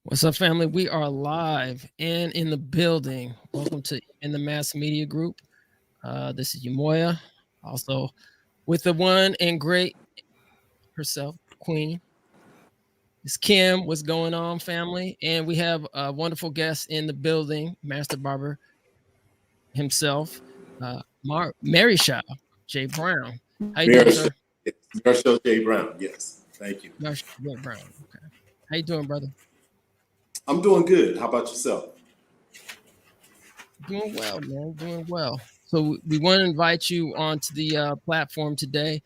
What's up, family? We are live and in the building. Welcome to In the Mass Media Group. This is Yamoya, also with the one and great herself, Queen. It's Kim. What's going on, family? And we have a wonderful guest in the building, Master Barber himself, Marichal J. Brown. How you doing, Marichal, sir? Marichal J. Brown. Yes, thank you. Marichal J. Brown. Okay. How you doing, brother? I'm doing good. How about yourself? Doing well, man. Doing well. So we want to invite you onto the platform today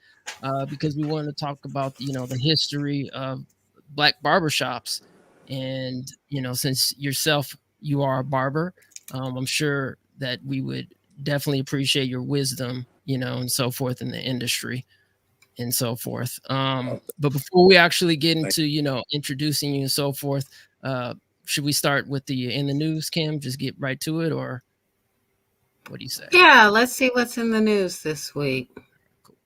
because we want to talk about the history of black barbershops, and since yourself you are a barber, I'm sure that we would definitely appreciate your wisdom, and so forth in the industry and so forth. But before we actually get Thank into introducing you and so forth, uh, should we start with the in the news, Kim? Just get right to it, or what do you say? Yeah, let's see what's in the news this week. Cool.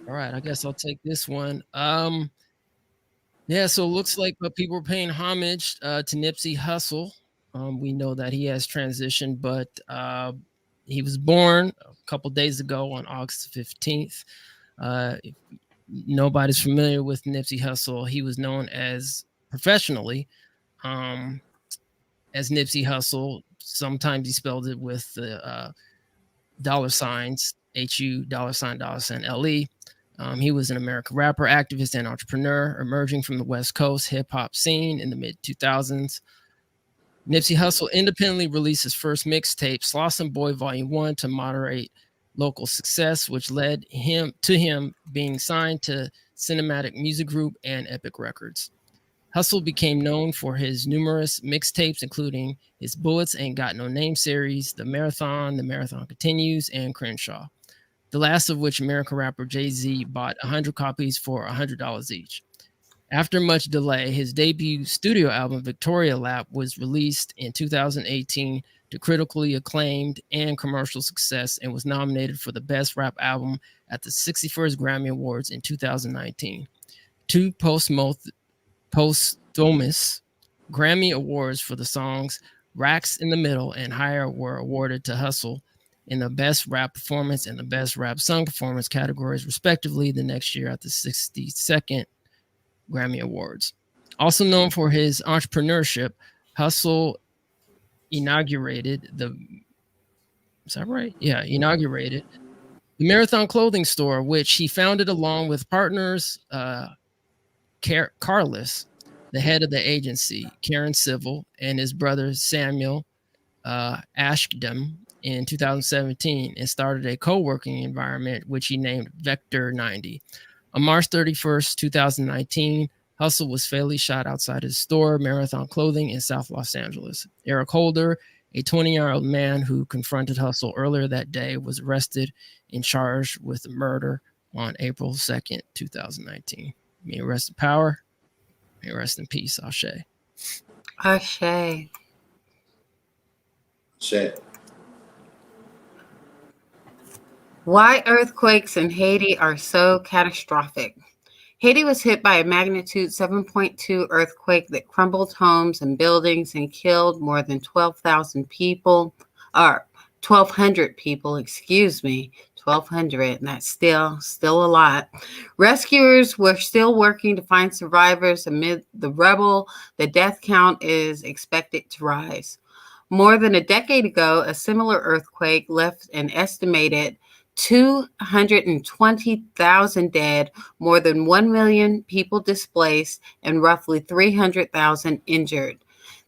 All right, I guess I'll take this one. Yeah, so it looks like people are paying homage to Nipsey Hussle. We know that he has transitioned, but he was born a couple days ago on August 15th. If nobody's familiar with Nipsey Hussle, he was known as professionally um, as Nipsey Hussle. Sometimes he spelled it with the dollar signs, HU $ LE. He was an American rapper, activist, and entrepreneur emerging from the West Coast hip hop scene in the mid 2000s. Nipsey Hussle independently released his first mixtape, Slauson Boy Volume 1, to moderate local success, which led him being signed to Cinematic Music Group and Epic Records. Hussle became known for his numerous mixtapes, including his Bullets Ain't Got No Name series, The Marathon Continues, and Crenshaw, the last of which American rapper Jay-Z bought 100 copies for $100 each. After much delay, his debut studio album, Victoria Lap, was released in 2018 to critically acclaimed and commercial success and was nominated for the Best Rap Album at the 61st Grammy Awards in 2019. Two posthumous Grammy Awards for the songs Racks in the Middle and Higher were awarded to Hussle in the Best Rap Performance and the Best Rap Song Performance categories, respectively, the next year at the 62nd Grammy Awards. Also known for his entrepreneurship, Hussle inaugurated the is that right? Yeah, inaugurated the Marathon Clothing Store, which he founded along with partners Carlos, the head of the agency, Karen Civil, and his brother Samuel Ashkdom in 2017, and started a co-working environment which he named Vector 90. On March 31st, 2019, Hussle was fatally shot outside his store, Marathon Clothing, in South Los Angeles. Eric Holder, a 20-year-old man who confronted Hussle earlier that day, was arrested and charged with murder on April 2nd, 2019. May rest in power. May rest in peace. Ashe. Ashe. Shad. Why earthquakes in Haiti are so catastrophic. Haiti was hit by a magnitude 7.2 earthquake that crumbled homes and buildings and killed more than 12,000 people, or 1,200 people, excuse me, 1,200, and that's still a lot. Rescuers were still working to find survivors amid the rubble. The death count is expected to rise. More than a decade ago, a similar earthquake left an estimated 220,000 dead, more than 1 million people displaced, and roughly 300,000 injured.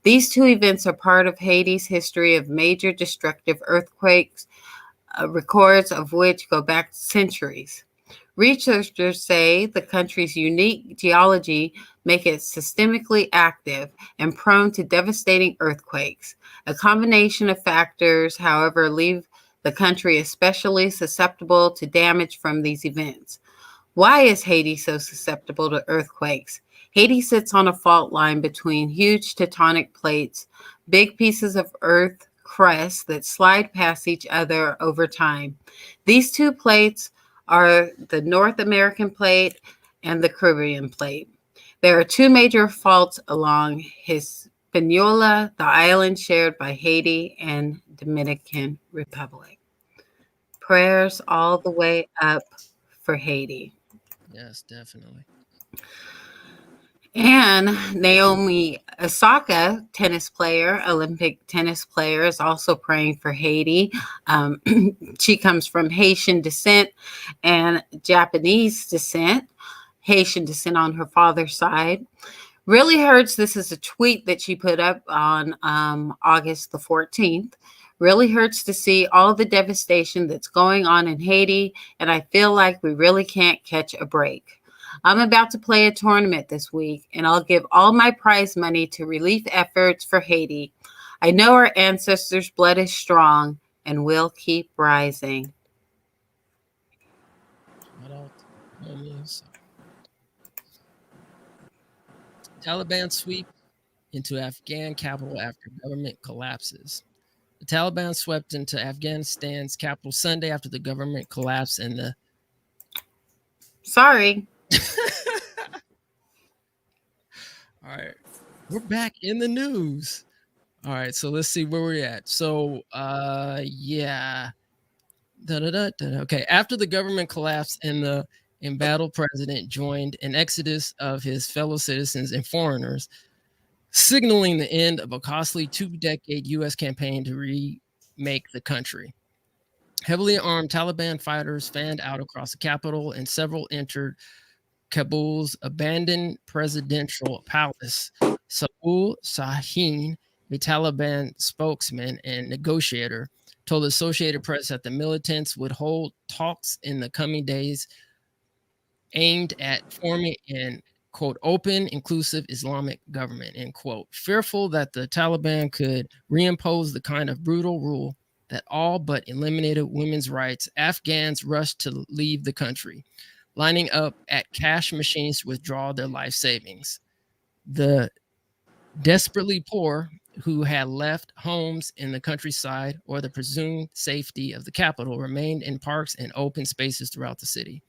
These two events are part of Haiti's history of major destructive earthquakes, records of which go back centuries. Researchers say the country's unique geology make it systemically active and prone to devastating earthquakes. A combination of factors, however, leave the country especially susceptible to damage from these events. Why is Haiti so susceptible to earthquakes? Haiti sits on a fault line between huge tectonic plates, big pieces of earth crust that slide past each other over time. These two plates are the North American plate and the Caribbean plate. There are two major faults along Hispaniola, the island shared by Haiti and Dominican Republic. Prayers all the way up for Haiti. Yes, definitely. And Naomi Osaka, tennis player, Olympic tennis player, is also praying for Haiti. Um, she comes from Haitian descent and Japanese descent, Haitian descent on her father's side. Really hurts. This is a tweet that she put up on August the 14th. Really hurts to see all the devastation that's going on in Haiti, and I feel like we really can't catch a break. I'm about to play a tournament this week, and I'll give all my prize money to relief efforts for Haiti. I know our ancestors' blood is strong, and we'll keep rising. Shout out to Naomi Osaka. Taliban sweep into Afghan capital after government collapses. The Taliban swept into Afghanistan's capital Sunday after the government collapsed and the Sorry. All right. We're back in the news. All right, so let's see where we're at. So yeah. Okay. After the government collapsed and the embattled president joined an exodus of his fellow citizens and foreigners, signaling the end of a costly 2-decade U.S. campaign to remake the country. Heavily armed Taliban fighters fanned out across the capital, and several entered Kabul's abandoned presidential palace. Saul Sahin, a Taliban spokesman and negotiator, told the Associated Press that the militants would hold talks in the coming days aimed at forming an quote open, inclusive Islamic government, end quote. Fearful that the Taliban could reimpose the kind of brutal rule that all but eliminated women's rights, Afghans rushed to leave the country, lining up at cash machines to withdraw their life savings. The desperately poor who had left homes in the countryside or the presumed safety of the capital remained in parks and open spaces throughout the city.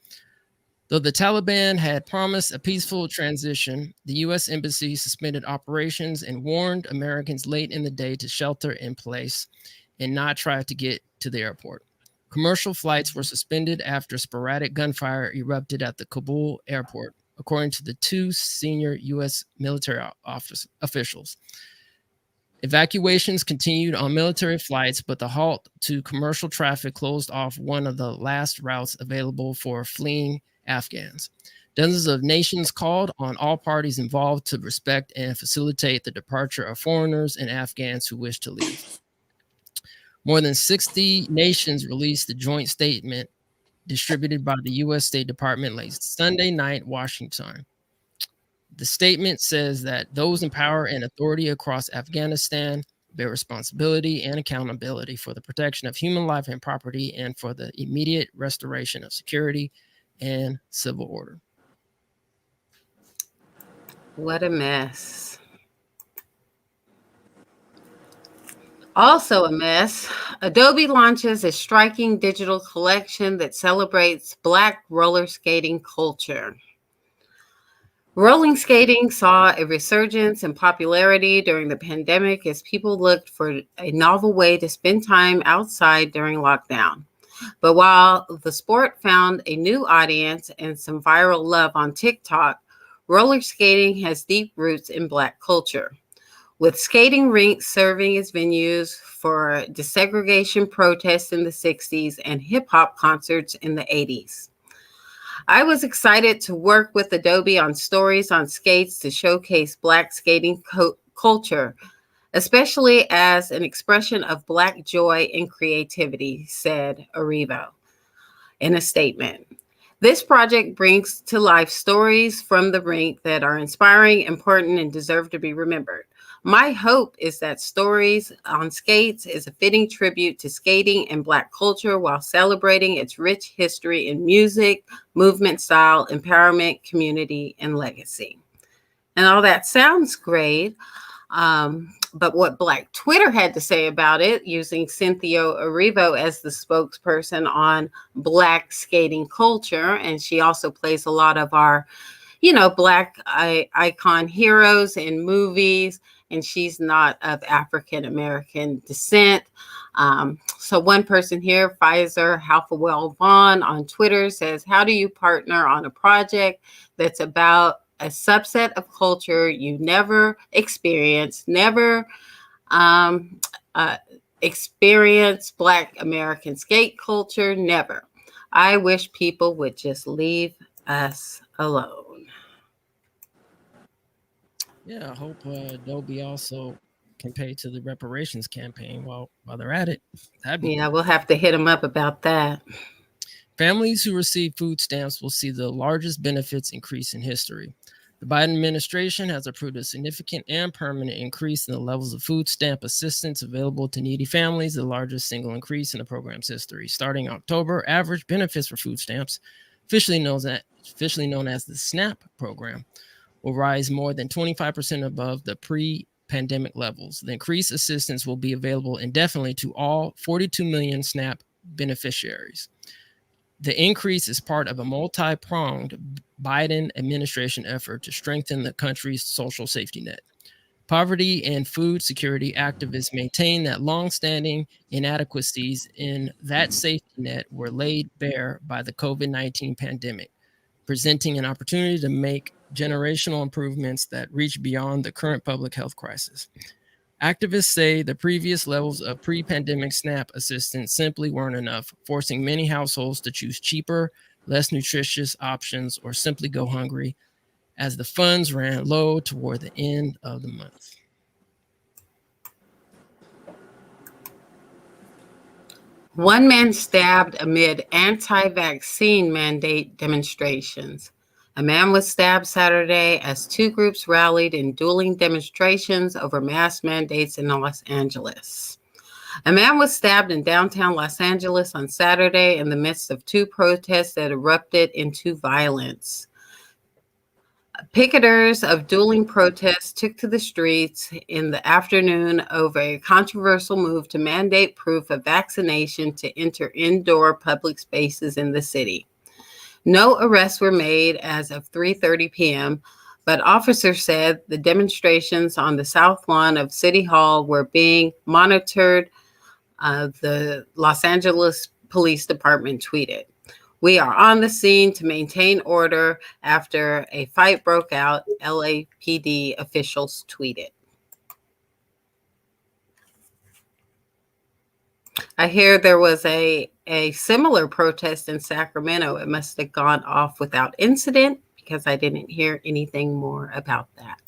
Though the Taliban had promised a peaceful transition, the U.S. Embassy suspended operations and warned Americans late in the day to shelter in place and not try to get to the airport. Commercial flights were suspended after sporadic gunfire erupted at the Kabul airport, according to the two senior U.S. military officials. Evacuations continued on military flights, but the halt to commercial traffic closed off one of the last routes available for fleeing Afghans. Dozens of nations called on all parties involved to respect and facilitate the departure of foreigners and Afghans who wish to leave. More than 60 nations released the joint statement distributed by the U.S. State Department late Sunday night, Washington time. The statement says that those in power and authority across Afghanistan bear responsibility and accountability for the protection of human life and property and for the immediate restoration of security and civil order. What a mess. Also a mess, Adobe launches a striking digital collection that celebrates Black roller skating culture. Rolling skating saw a resurgence in popularity during the pandemic as people looked for a novel way to spend time outside during lockdown. But while the sport found a new audience and some viral love on TikTok, roller skating has deep roots in Black culture, with skating rinks serving as venues for desegregation protests in the 60s and hip-hop concerts in the 80s. I was excited to work with Adobe on stories on skates to showcase Black skating culture, especially as an expression of Black joy and creativity, said Arrivo in a statement. This project brings to life stories from the rink that are inspiring, important, and deserve to be remembered. My hope is that Stories on Skates is a fitting tribute to skating and Black culture while celebrating its rich history in music, movement style, empowerment, community, and legacy. And all that sounds great. But what Black Twitter had to say about it, using Cynthia Erivo as the spokesperson on Black skating culture, and she also plays a lot of our, Black icon heroes in movies, and she's not of African American descent. So one person here, Pfizer Halfawell Vaughn on Twitter, says, "How do you partner on a project that's about a subset of culture you never experienced, never experienced Black American skate culture? Never. I wish people would just leave us alone." Yeah, I hope Adobe also can pay to the reparations campaign while they're at it. That'd be Yeah, we'll have to hit them up about that. Families who receive food stamps will see the largest benefits increase in history. The Biden administration has approved a significant and permanent increase in the levels of food stamp assistance available to needy families, the largest single increase in the program's history. Starting October, average benefits for food stamps, officially known as the SNAP program, will rise more than 25% above the pre-pandemic levels. The increased assistance will be available indefinitely to all 42 million SNAP beneficiaries. The increase is part of a multi-pronged Biden administration effort to strengthen the country's social safety net. Poverty and food security activists maintain that longstanding inadequacies in that safety net were laid bare by the COVID-19 pandemic, presenting an opportunity to make generational improvements that reach beyond the current public health crisis. Activists say the previous levels of pre-pandemic SNAP assistance simply weren't enough, forcing many households to choose cheaper, less nutritious options or simply go hungry as the funds ran low toward the end of the month. One man stabbed amid anti-vaccine mandate demonstrations. A man was stabbed Saturday as two groups rallied in dueling demonstrations over mask mandates in Los Angeles. A man was stabbed in downtown Los Angeles on Saturday in the midst of two protests that erupted into violence. Picketers of dueling protests took to the streets in the afternoon over a controversial move to mandate proof of vaccination to enter indoor public spaces in the city. No arrests were made as of 3:30 p.m., but officers said the demonstrations on the south lawn of City Hall were being monitored. The Los Angeles Police Department tweeted, "We are on the scene to maintain order after a fight broke out," LAPD officials tweeted. I hear there was a similar protest in Sacramento. It must have gone off without incident because I didn't hear anything more about that.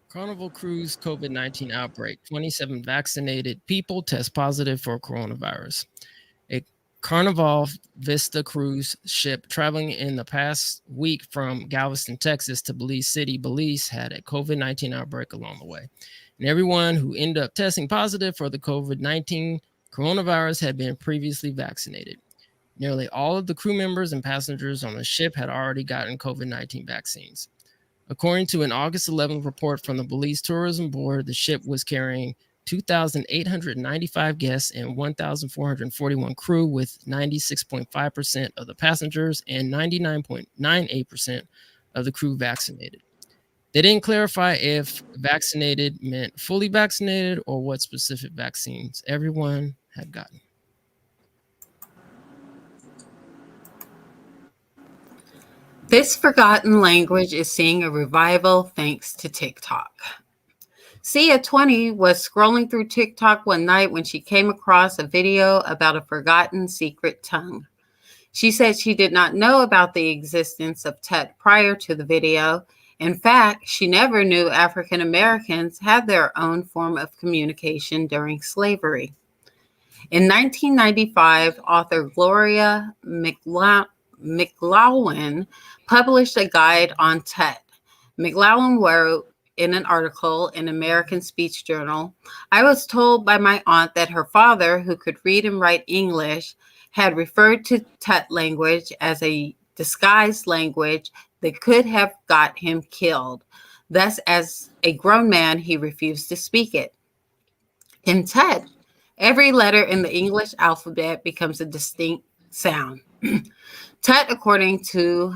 Carnival cruise COVID-19 outbreak. 27 vaccinated people test positive for coronavirus. A Carnival Vista cruise ship traveling in the past week from Galveston, Texas to Belize City, Belize had a COVID-19 outbreak along the way. And everyone who ended up testing positive for the COVID-19 coronavirus had been previously vaccinated. Nearly all of the crew members and passengers on the ship had already gotten COVID-19 vaccines. According to an August 11th report from the Belize Tourism Board, the ship was carrying 2,895 guests and 1,441 crew, with 96.5% of the passengers and 99.98% of the crew vaccinated. They didn't clarify if vaccinated meant fully vaccinated or what specific vaccines everyone had gotten. This forgotten language is seeing a revival thanks to TikTok. Sia 20 was scrolling through TikTok one night when she came across a video about a forgotten secret tongue. She said she did not know about the existence of Tut prior to the video. In fact, she never knew African Americans had their own form of communication during slavery. In 1995, author Gloria McLaughlin published a guide on Tut. McLaughlin wrote, in an article in American Speech Journal, I was told by my aunt that her father, who could read and write English, had referred to Tut language as a disguised language that could have got him killed. Thus, as a grown man, he refused to speak it. In Tut, every letter in the English alphabet becomes a distinct sound. Tut, according to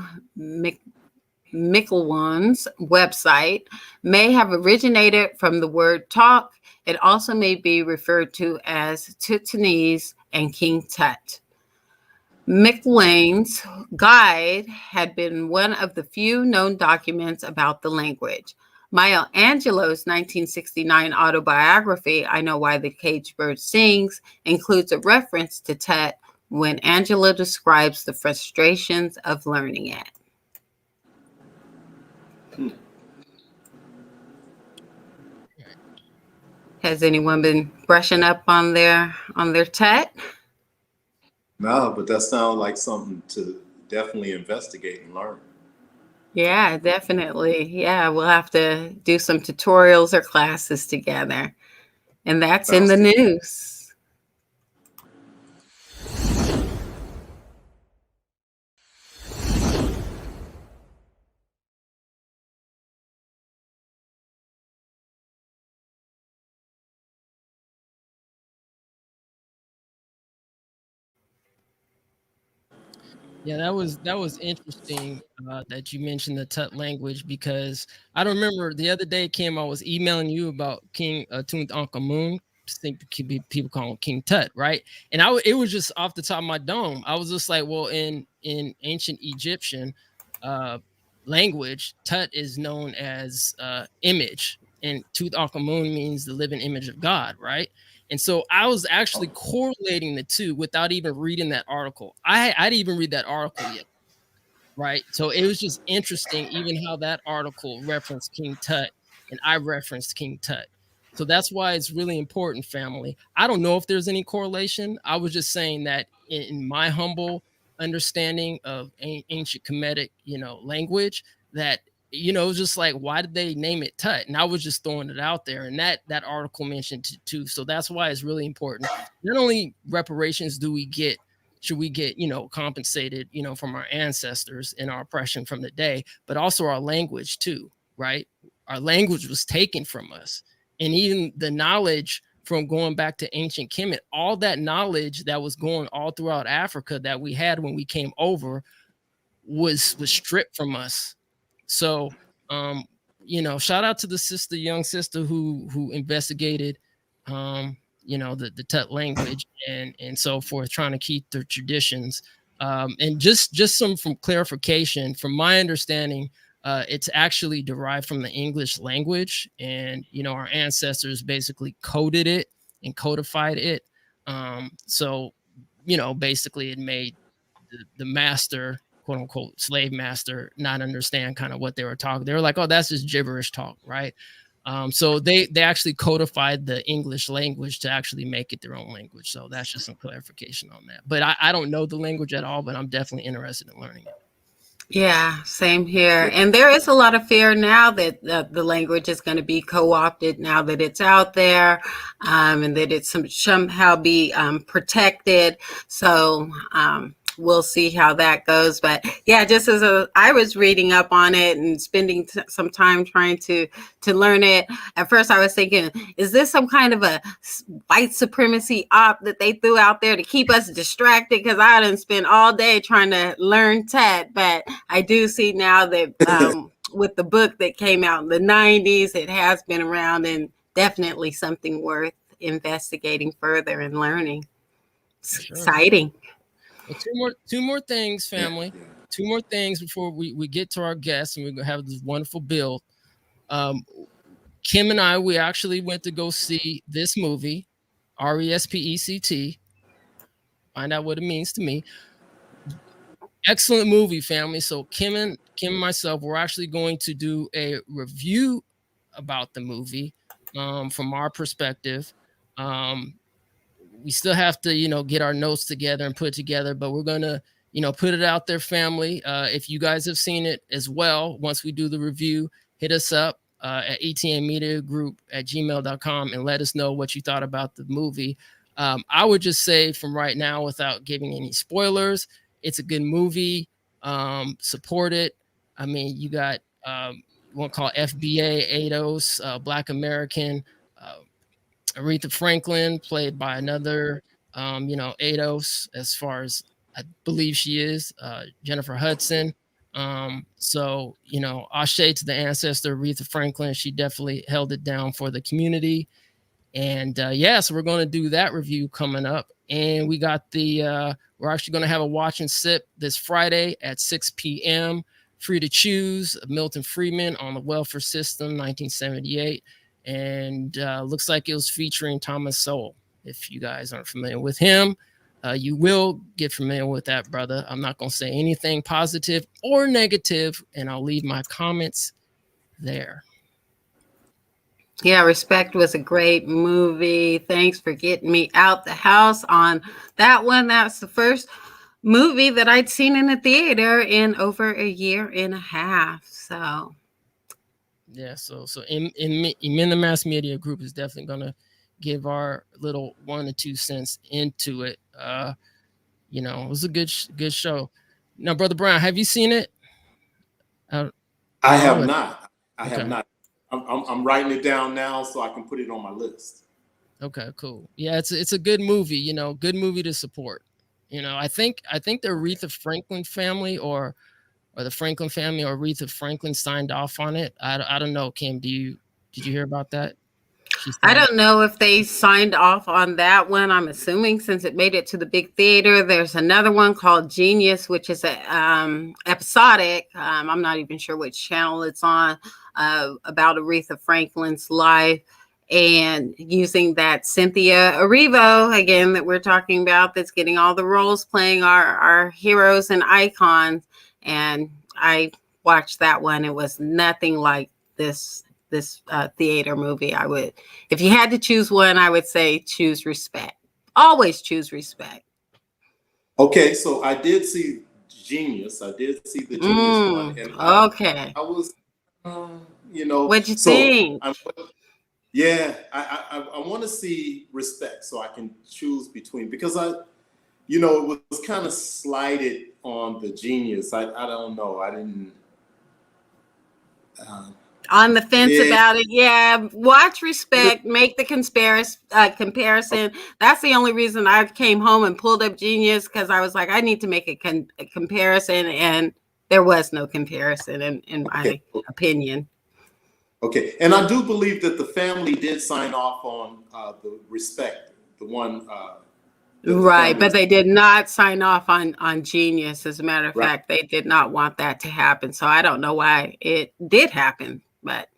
Michelwan's website, may have originated from the word talk. It also may be referred to as Tutanese and King Tut. Michelwan's guide had been one of the few known documents about the language. Maya Angelou's 1969 autobiography, I Know Why the Caged Bird Sings, includes a reference to Tut when Angelou describes the frustrations of learning it. Has anyone been brushing up on their Tut? No, but that sounds like something to definitely investigate and learn. Yeah, definitely. Yeah, we'll have to do some tutorials or classes together. And that's in the news. Yeah, that was interesting that you mentioned the Tut language, because I don't remember the other day, Kim, I was emailing you about King Tutankhamun. I think people call him King Tut, right? And it was just off the top of my dome. I was just like, well, in ancient Egyptian uh, language, Tut is known as image, and Tutankhamun means the living image of God, right? And so I was actually correlating the two without even reading that article. I didn't even read that article yet, right? So it was just interesting, even how that article referenced King Tut and I referenced King Tut. So that's why it's really important, family. I don't know if there's any correlation. I was just saying that in my humble understanding of ancient Kemetic, language, that it was just like, why did they name it Tut? And I was just throwing it out there, and that article mentioned it too. So that's why it's really important. Not only reparations should we get compensated from our ancestors and our oppression from the day, but also our language too, right? Our language was taken from us, and even the knowledge from going back to ancient Kemet, all that knowledge that was going all throughout Africa that we had when we came over was stripped from us. So, shout out to the young sister who investigated, the Tut language and so forth, trying to keep their traditions. And just some from clarification, from my understanding, it's actually derived from the English language, and our ancestors basically coded it and codified it. So, basically, it made the master, quote unquote, slave master, not understand kind of what they were talking. They were like, oh, that's just gibberish talk, right? So they actually codified the English language to actually make it their own language. So that's just some clarification on that. But I don't know the language at all, but I'm definitely interested in learning it. Yeah, same here. And there is a lot of fear now that the language is going to be co-opted now that it's out there, and that it's somehow be protected. So we'll see how that goes. But yeah, just as I was reading up on it and spending some time trying to learn it, at first I was thinking, is this some kind of a white supremacy op that they threw out there to keep us distracted? Because I didn't spend all day trying to learn Tut. But I do see now that with the book that came out in the 90s, it has been around, and definitely something worth investigating further and learning. It's exciting. Well, two more things, family. Yeah. Two more things before we get to our guests, and we're gonna have this wonderful build. Kim and I, we actually went to go see this movie, RESPECT. Find out what it means to me. Excellent movie, family. So Kim and myself, we're actually going to do a review about the movie from our perspective. We still have to, get our notes together and put it together, but we're going to, put it out there, family. If you guys have seen it as well, once we do the review, hit us up. at etnmediagroup@gmail.com and let us know what you thought about the movie. I would just say from right now, without giving any spoilers, it's a good movie. Support it. I mean, you got one called FBA, Ados, Black American, uh, Aretha Franklin, played by another, Ados, as far as I believe she is, Jennifer Hudson. So, ashe to the ancestor, Aretha Franklin. She definitely held it down for the community. And yeah, so we're going to do that review coming up. And we got we're actually going to have a watch and sip this Friday at 6 p.m. Free to Choose, Milton Friedman on the Welfare System, 1978. And looks like it was featuring Thomas Sowell. If you guys aren't familiar with him, you will get familiar with that brother. I'm not going to say anything positive or negative, and I'll leave my comments there. Yeah, Respect was a great movie. Thanks for getting me out the house on that one. That's the first movie that I'd seen in the theater in over a year and a half. So yeah, so in the Mass Media Group is definitely gonna give our little 1 or 2 cents into it. It was a good show. Now, Brother Brown, have you seen it? I have not. I Okay. have not. I'm writing it down now so I can put it on my list. Okay, cool. Yeah, it's a good movie. Good movie to support. I think the Aretha Franklin family or the Franklin family or Aretha Franklin signed off on it. I don't know, Kim. Did you hear about that? I don't know if they signed off on that one. I'm assuming since it made it to the big theater. There's another one called Genius, which is a episodic. I'm not even sure which channel it's on, about Aretha Franklin's life, and using that Cynthia Erivo again that we're talking about, that's getting all the roles, playing our heroes and icons. And I watched that one. It was nothing like this theater movie. I would, if you had to choose one, I would say choose Respect. Always choose Respect. Okay, so I did see Genius. I did see the Genius one, and okay. I was, what'd you think? I want to see Respect so I can choose between, because it was kind of slighted on the Genius. I don't know. I didn't. On the fence about it. Yeah, watch Respect, make the comparison. That's the only reason I came home and pulled up Genius, because I was like, I need to make a comparison, and there was no comparison in my opinion. Okay, and I do believe that the family did sign off on the Respect, the one. Right, but they did not sign off on Genius. As a matter of fact, they did not want that to happen. So I don't know why it did happen, but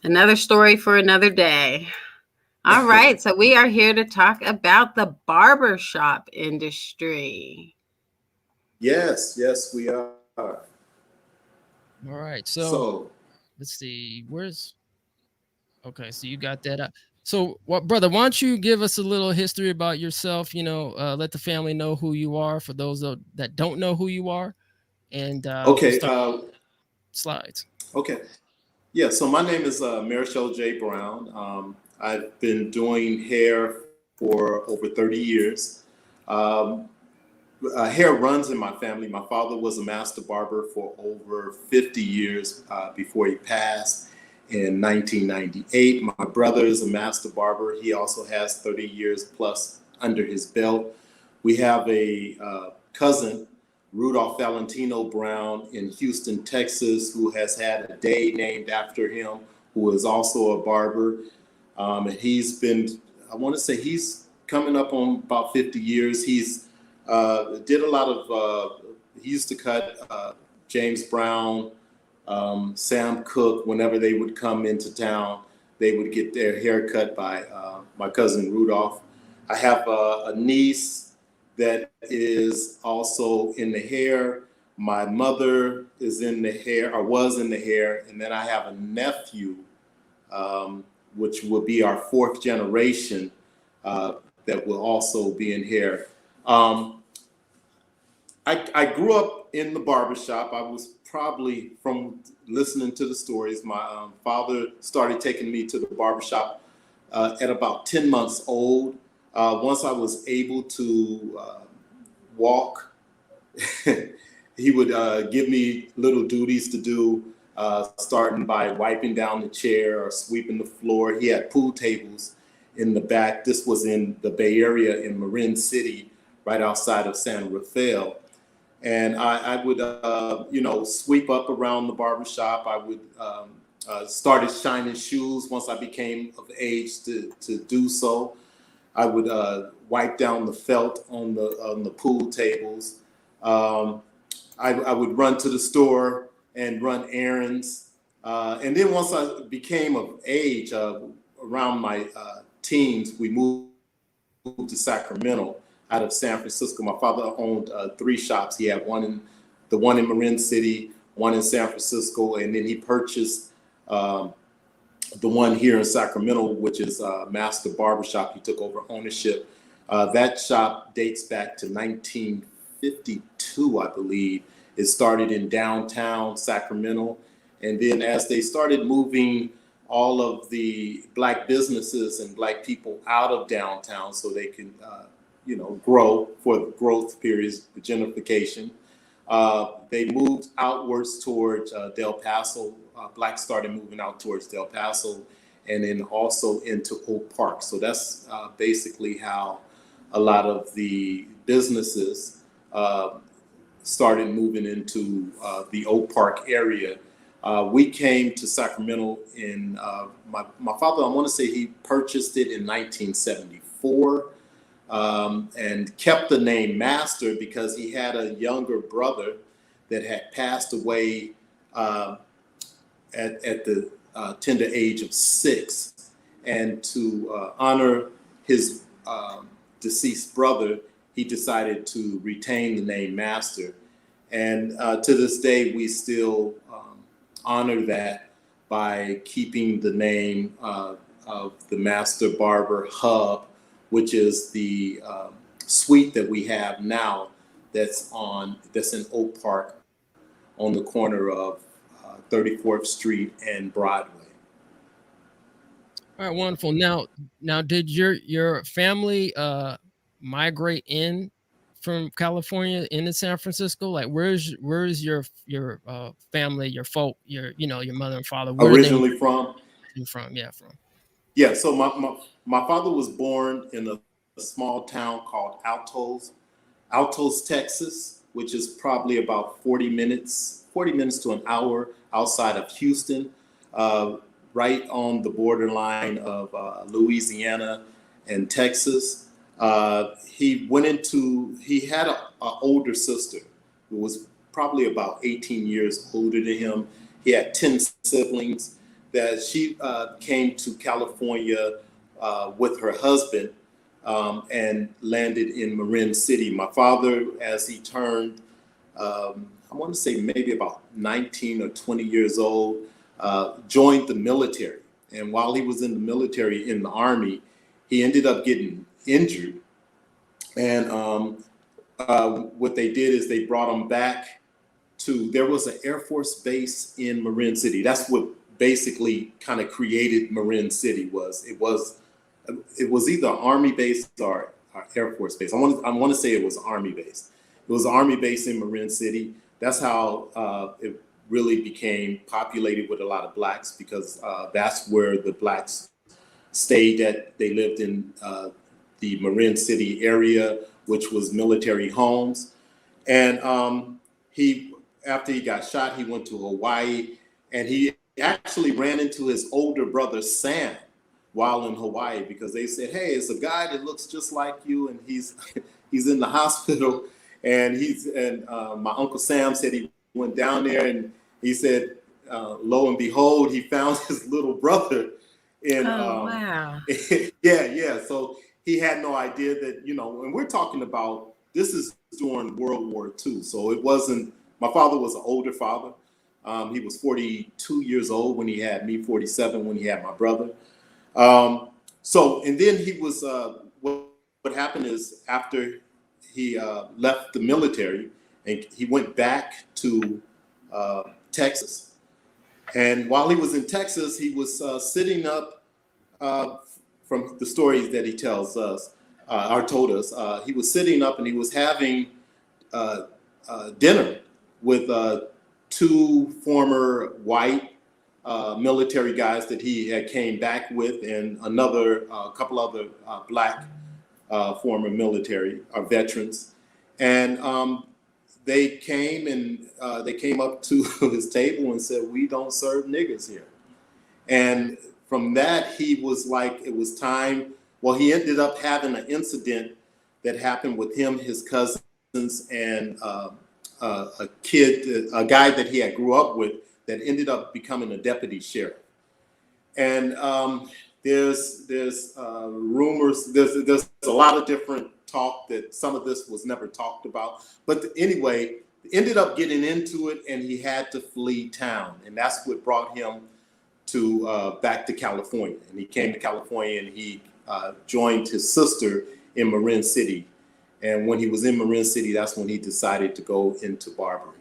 another story for another day. All right, so we are here to talk about the barbershop industry. Yes, we are. All right, so let's see. Okay, so you got that up. So, brother, why don't you give us a little history about yourself? Let the family know who you are, for those that don't know who you are. And slides. Okay. Yeah, so my name is Marichal J. Brown. I've been doing hair for over 30 years. Hair runs in my family. My father was a master barber for over 50 years before he passed in 1998. My brother is a master barber. He also has 30 years plus under his belt. We have a cousin, Rudolph Valentino Brown, in Houston, Texas, who has had a day named after him, who is also a barber. And he's been, I want to say he's coming up on about 50 years. He's did a lot of, he used to cut James Brown, Sam Cooke. Whenever they would come into town, they would get their hair cut by my cousin Rudolph. I have a niece that is also in the hair. My mother is in the hair, or was in the hair. And then I have a nephew, which will be our 4th generation, that will also be in hair. I grew up in the barbershop. I was probably from listening to the stories, my father started taking me to the barbershop at about 10 months old. Once I was able to walk, he would give me little duties to do, starting by wiping down the chair or sweeping the floor. He had pool tables in the back. This was in the Bay Area in Marin City, right outside of San Rafael. And I would, sweep up around the barbershop. I would started shining shoes once I became of age to do so. I would wipe down the felt on the pool tables. I would run to the store and run errands. And then once I became of age, around my teens, we moved to Sacramento out of San Francisco. My father owned 3 shops. He had one in Marin City, one in San Francisco, and then he purchased the one here in Sacramento, which is Master Barbershop. He took over ownership. That shop dates back to 1952, I believe. It started in downtown Sacramento. And then as they started moving all of the Black businesses and Black people out of downtown so they can, grow for the growth periods, the gentrification, they moved outwards towards Del Paso. Blacks started moving out towards Del Paso and then also into Oak Park. So that's basically how a lot of the businesses started moving into the Oak Park area. We came to Sacramento in, my father, I want to say he purchased it in 1974 and kept the name Master because he had a younger brother that had passed away at the tender age of 6. And to honor his deceased brother, he decided to retain the name Master. And to this day, we still honor that by keeping the name of the Master Barber Hub, which is the suite that we have now that's in Oak Park on the corner of 34th Street and Broadway. All right, wonderful. Now, did your family migrate in from California into San Francisco? Like, where's your family, your folk, your mother and father? Where Originally from? From, yeah, from. Yeah, so my father was born in a small town called Altos, Texas, which is probably about 40 minutes to an hour outside of Houston, right on the borderline of Louisiana and Texas. He had an older sister who was probably about 18 years older than him. He had 10 siblings. That she came to California with her husband and landed in Marin City. My father, as he turned, I want to say maybe about 19 or 20 years old, joined the military. And while he was in the military, in the Army, he ended up getting injured. And what they did is they brought him back there was an Air Force base in Marin City. That's what basically kind of created Marin City. It was either Army base or Air Force base. I want to say it was Army base. It was an Army base in Marin City. That's how it really became populated with a lot of Blacks, because that's where the Blacks stayed at. They lived in the Marin City area, which was military homes. And after he got shot, he went to Hawaii, and he actually ran into his older brother, Sam, while in Hawaii, because they said, hey, it's a guy that looks just like you, and he's in the hospital. And my Uncle Sam said he went down there, and he said, lo and behold, he found his little brother. Wow. Yeah. So he had no idea that, and we're talking about, this is during World War II. So it wasn't, my father was an older father. He was 42 years old when he had me, 47 when he had my brother. And then he was, what happened is after he left the military and he went back to Texas. And while he was in Texas, he was sitting up, from the stories that he tells us, or told us, he was sitting up and he was having dinner with two former white military guys that he had came back with, and another couple other black former military veterans. And they came up to his table and said, "We don't serve niggers here." And from that, he was like, it was time. Well, he ended up having an incident that happened with him, his cousins, and a guy that he had grew up with that ended up becoming a deputy sheriff. And there's rumors, there's a lot of different talk that some of this was never talked about. But anyway, ended up getting into it, and he had to flee town. And that's what brought him to back to California. And he came to California, and he joined his sister in Marin City. And when he was in Marin City, that's when he decided to go into barbering.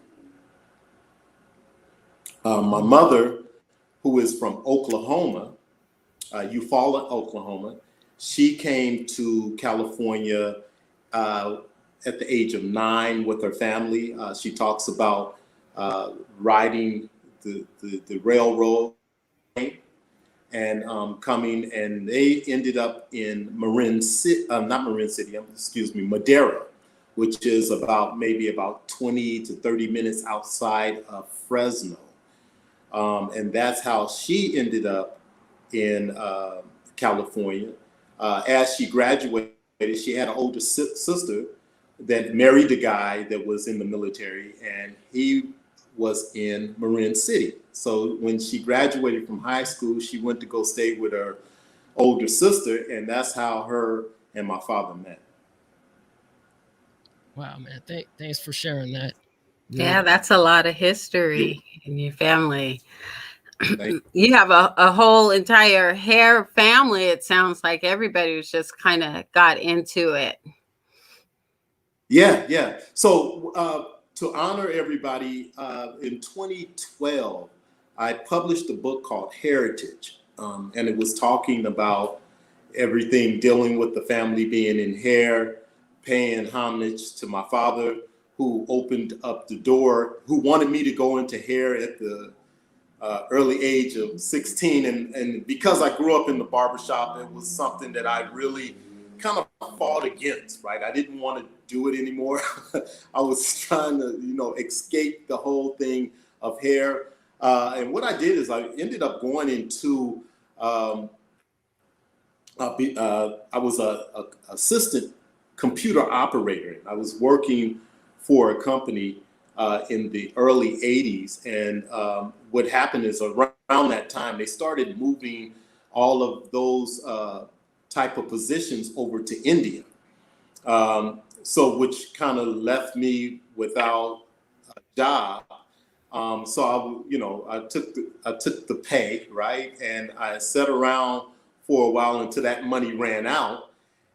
My mother, who is from Oklahoma, Eufaula, Oklahoma, she came to California at the age of 9 with her family. She talks about riding the railroad and coming, and they ended up in Madera, which is maybe about 20 to 30 minutes outside of Fresno. And that's how she ended up in California. As she graduated, she had an older sister that married a guy that was in the military, and he was in Marin City. So when she graduated from high school, she went to go stay with her older sister, and that's how her and my father met. Wow, man. Thanks for sharing that. Yeah, that's a lot of history in your family. You have a whole entire hair family. It sounds like everybody was just kind of got into it. Yeah. So to honor everybody, in 2012, I published a book called Heritage, and it was talking about everything dealing with the family being in hair, paying homage to my father, who opened up the door, who wanted me to go into hair at the early age of 16. And because I grew up in the barbershop, it was something that I really kind of fought against, right? I didn't want to do it anymore. I was trying to, escape the whole thing of hair. And what I did is I ended up going into, I was a assistant computer operator. I was working for a company in the early 80s. And what happened is around that time, they started moving all of those type of positions over to India. So which kind of left me without a job. So I took the pay, right? And I sat around for a while until that money ran out.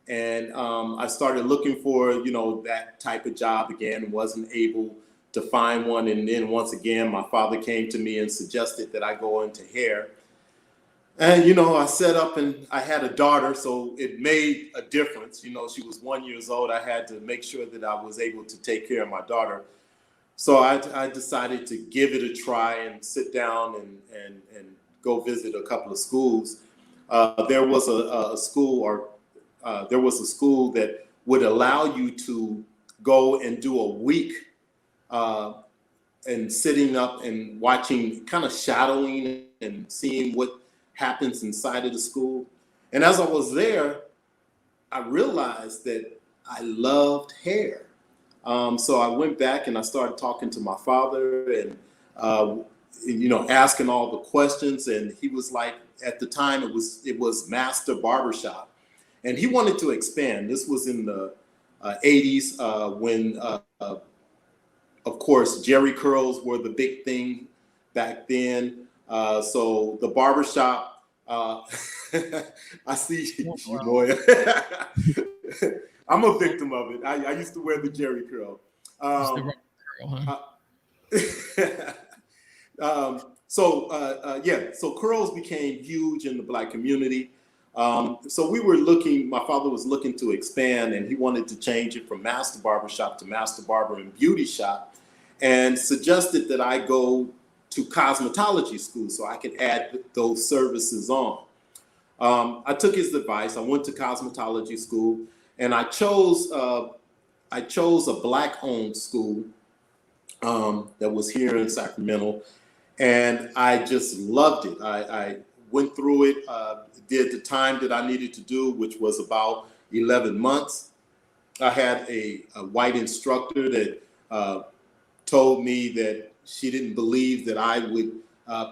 And I started looking for, that type of job again, and wasn't able to find one. And then once again, my father came to me and suggested that I go into hair. And, I set up, and I had a daughter, so it made a difference. She was 1 year old. I had to make sure that I was able to take care of my daughter. So I decided to give it a try and sit down and go visit a couple of schools. There was a school that would allow you to go and do a week and sitting up and watching, kind of shadowing and seeing what happens inside of the school. And as I was there, I realized that I loved hair. So I went back and I started talking to my father and, asking all the questions. And he was like, at the time it was Master Barbershop, and he wanted to expand. This was in the 80s when, of course, Jerry curls were the big thing back then. So the barbershop, I see you, Moya. I'm a victim of it. I used to wear the Jerry curl. So curls became huge in the Black community. So my father was looking to expand, and he wanted to change it from Master Barbershop to Master Barber and Beauty Shop, and suggested that I go to cosmetology school so I could add those services on. I took his advice. I went to cosmetology school, and I chose a Black-owned school that was here in Sacramento, and I just loved it. I went through it, did the time that I needed to do, which was about 11 months. I had a white instructor that told me that she didn't believe that I would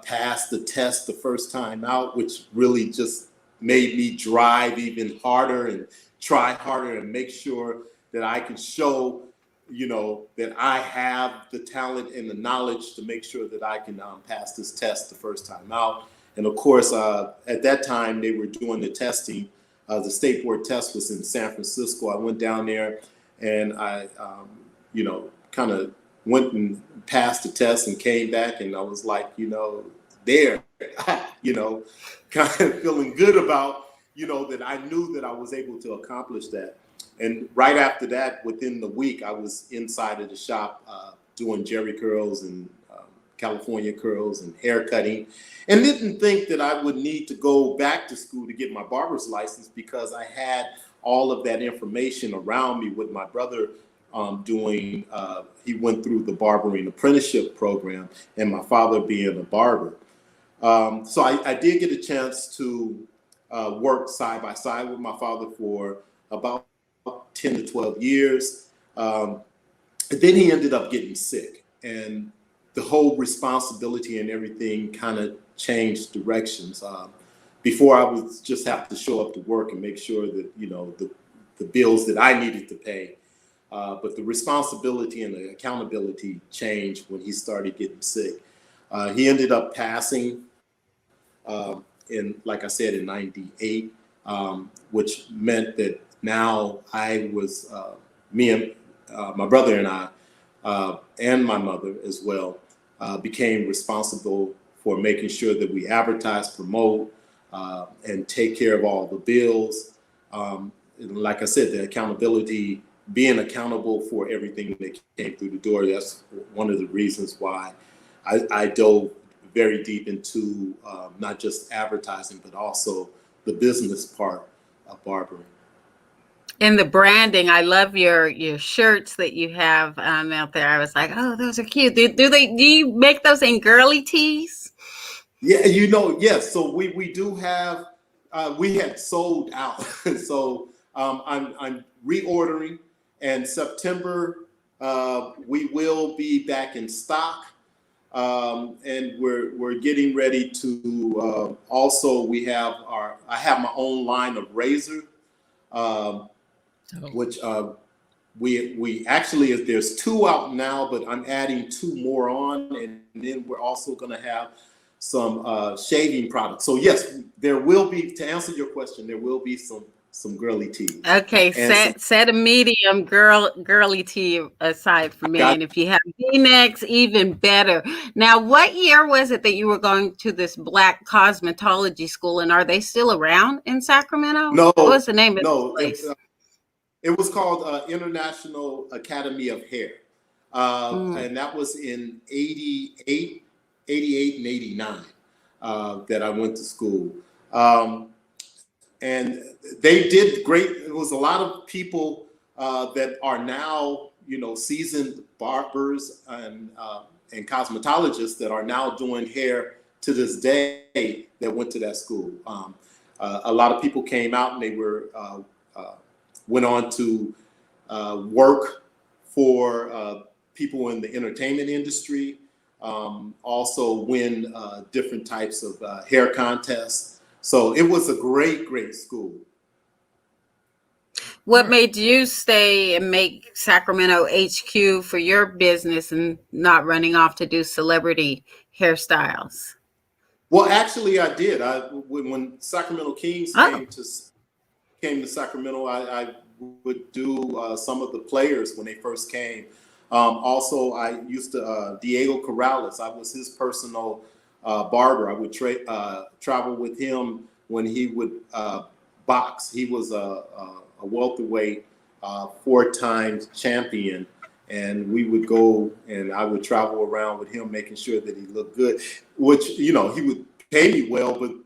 pass the test the first time out, which really just made me drive even harder and try harder and make sure that I can show, that I have the talent and the knowledge to make sure that I can pass this test the first time out. And of course, at that time, they were doing the testing. The state board test was in San Francisco. I went down there and I, kind of went and passed the test and came back, and I was like, there, kind of feeling good about, that I knew that I was able to accomplish that. And right after that, within the week, I was inside of the shop doing jerry curls and California curls and hair cutting, and didn't think that I would need to go back to school to get my barber's license, because I had all of that information around me with my brother doing, he went through the barbering apprenticeship program, and my father being a barber. So I did get a chance to work side by side with my father for about 10 to 12 years. Then he ended up getting sick, and the whole responsibility and everything kind of changed directions. Before, I would just have to show up to work and make sure that, the bills that I needed to pay. But the responsibility and the accountability changed when he started getting sick. He ended up passing like I said, in '98, which meant that now I was, me and my brother and I, and my mother as well, became responsible for making sure that we advertise, promote, and take care of all the bills. And like I said, the accountability, being accountable for everything that came through the door, that's one of the reasons why I dove very deep into not just advertising, but also the business part of barbering. And the branding, I love your shirts that you have out there. I was like, oh, those are cute. Do you make those in girly tees? Yeah, yes. So we do have. We had sold out, so I'm reordering, and September we will be back in stock, and we're getting ready to. Also, I have my own line of razor. Which we actually, there's 2 out now, but I'm adding 2 more on, and then we're also going to have some shaving products. So yes, there will be, to answer your question, there will be some girly tees. Okay, set a medium girly tee aside for me, and if you have V-necks, even better. Now, what year was it that you were going to this Black cosmetology school, and are they still around in Sacramento? No. What was the name of this place? It was called International Academy of Hair, and that was in 88 and 89 that I went to school. And they did great. There was a lot of people that are now, seasoned barbers and cosmetologists that are now doing hair to this day that went to that school. A lot of people came out and they went on to work for people in the entertainment industry, also win different types of hair contests. So it was a great school. What made you stay and make Sacramento HQ for your business and not running off to do celebrity hairstyles? Well, actually, I did. When Sacramento Kings came to Sacramento, I would do some of the players when they first came. Also, I used to, Diego Corrales, I was his personal barber. I would travel with him when he would box. He was a welterweight, 4-time champion. And we would go and I would travel around with him, making sure that he looked good, which, he would pay me well. But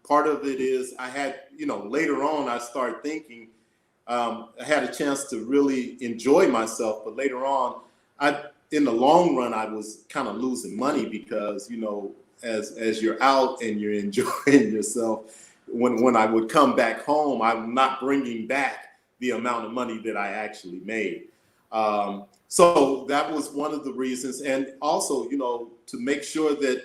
part of it is I had, later on, I started thinking, I had a chance to really enjoy myself. But later on, in the long run, I was kind of losing money because, as you're out and you're enjoying yourself, when I would come back home, I'm not bringing back the amount of money that I actually made. So that was one of the reasons. And also, to make sure that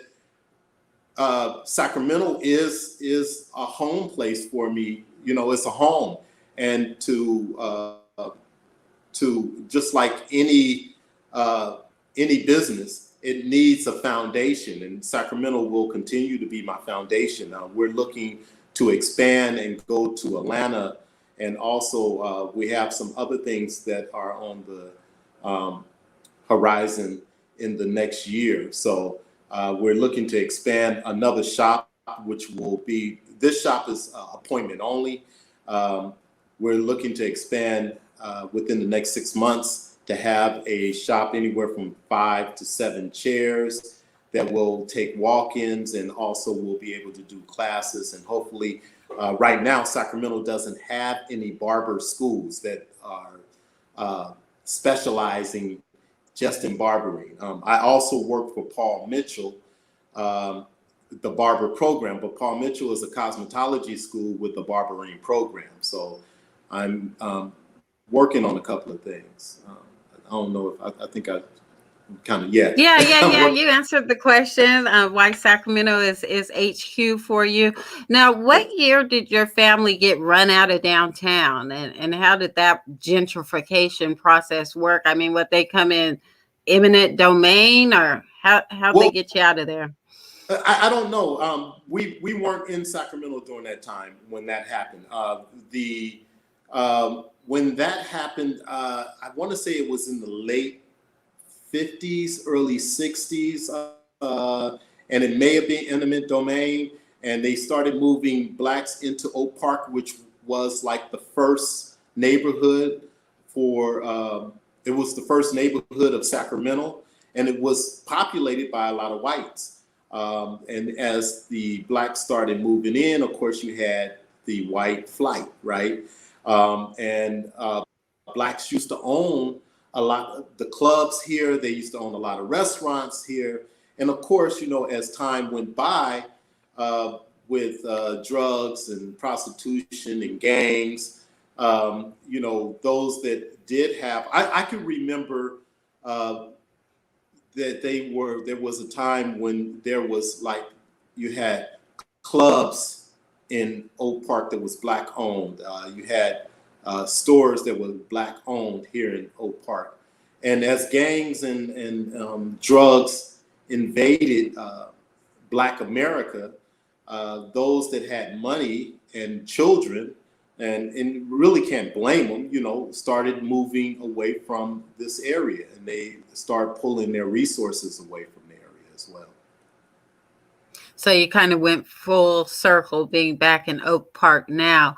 Sacramento is a home place for me. It's a home. And to just like any business, it needs a foundation. And Sacramento will continue to be my foundation. We're looking to expand and go to Atlanta. And also, we have some other things that are on the horizon in the next year. So we're looking to expand another shop, which will be, this shop is appointment only. We're looking to expand within the next 6 months to have a shop anywhere from 5 to 7 chairs that will take walk-ins, and also we'll be able to do classes. And hopefully, right now, Sacramento doesn't have any barber schools that are specializing just in barbering. I also work for Paul Mitchell, the barber program, but Paul Mitchell is a cosmetology school with a barbering program. So I'm working on a couple of things. I don't know if I think I kind of, yeah. Yeah. You answered the question why Sacramento is HQ for you. Now, what year did your family get run out of downtown, and how did that gentrification process work? I mean, what, they come in eminent domain, or how they get you out of there? I don't know. We weren't in Sacramento during that time when that happened. When that happened, I want to say it was in the late 50s, early 60s, and it may have been eminent domain. And they started moving blacks into Oak Park, which was like the first neighborhood it was the first neighborhood of Sacramento, and it was populated by a lot of whites. And as the blacks started moving in, of course, you had the white flight, right? And blacks used to own a lot of the clubs here. They used to own a lot of restaurants here. And of course, as time went by, with drugs and prostitution and gangs, those that did have, I can remember that there was a time when there was you had clubs in Oak Park that was black owned. You had stores that were black owned here in Oak Park. And as gangs and drugs invaded Black America, those that had money and children, and really can't blame them, started moving away from this area, and they started pulling their resources away from the area as well. So you kind of went full circle being back in Oak Park now.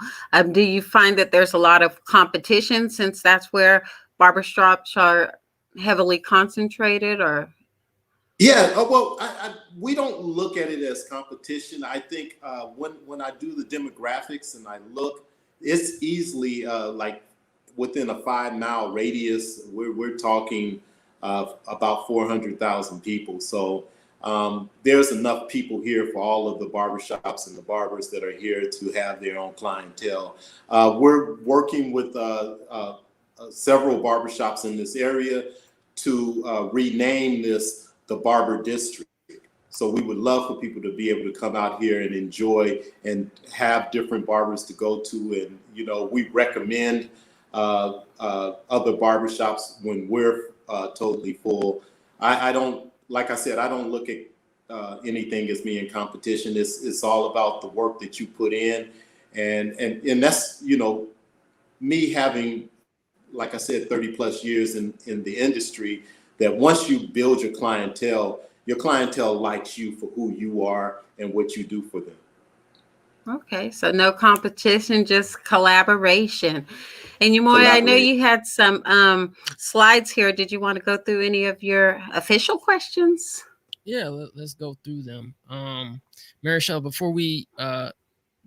Do you find that there's a lot of competition, since that's where barbershops are heavily concentrated, or? Yeah, well, we don't look at it as competition. I think when I do the demographics and I look, it's easily like within a 5-mile radius. We're talking about 400,000 people. So there's enough people here for all of the barbershops and the barbers that are here to have their own clientele. We're working with several barbershops in this area to rename this the Barber District. So we would love for people to be able to come out here and enjoy and have different barbers to go to. And, we recommend other barbershops when we're totally full. I don't, like I said, I don't look at anything as being competition. It's all about the work that you put in. And that's, me having, like I said, 30 plus years in the industry. that once you build your clientele likes you for who you are and what you do for them. Okay, so no competition, just collaboration. And I know Collaborate. you had some slides here. Did you want to go through any of your official questions? Yeah, let's go through them. Marichal, before we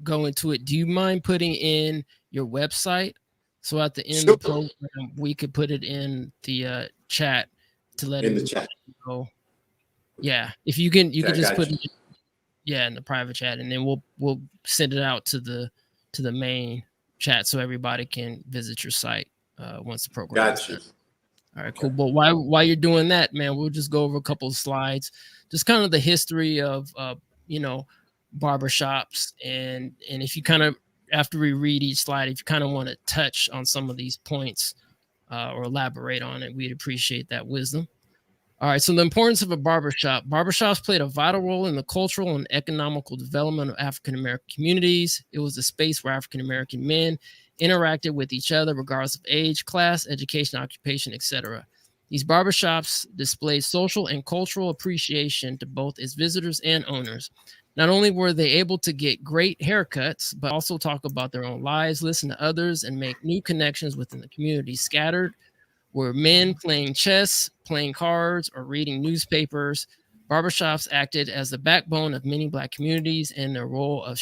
go into it, do you mind putting in your website? So at the end Sure. of the program, we could put it in the chat to let In the everybody chat. know. Yeah, if you can, you Okay, can I just got put you. it, yeah, in the private chat, and then we'll send it out to the main chat so everybody can visit your site once the program is Got you. done. All right, Okay. cool. But while you're doing that, man, we'll just go over a couple of slides, just kind of the history of you know, barbershops, and if you kind of, after we read each slide, if you kind of want to touch on some of these points or elaborate on it, we'd appreciate that wisdom. All right, so the importance of a barbershop. Barbershops played a vital role in the cultural and economical development of African American communities. It was a space where African American men interacted with each other, regardless of age, class, education, occupation, etc. These barbershops displayed social and cultural appreciation to both its visitors and owners. Not only were they able to get great haircuts, but also talk about their own lives, listen to others, and make new connections within the community. Scattered were men playing chess, playing cards, or reading newspapers. Barbershops acted as the backbone of many Black communities, and their role of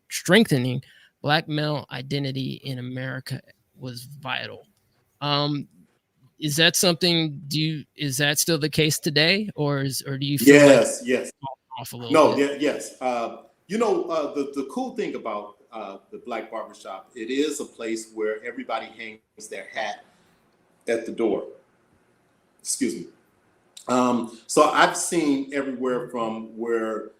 strengthening Black male identity in America was vital. Um, is that something? Is that still the case today, or do you feel like Yes, yes. off a little No, bit? yes. The cool thing about the Black Barbershop, it is a place where everybody hangs their hat at the door. Excuse me. So I've seen everywhere from where,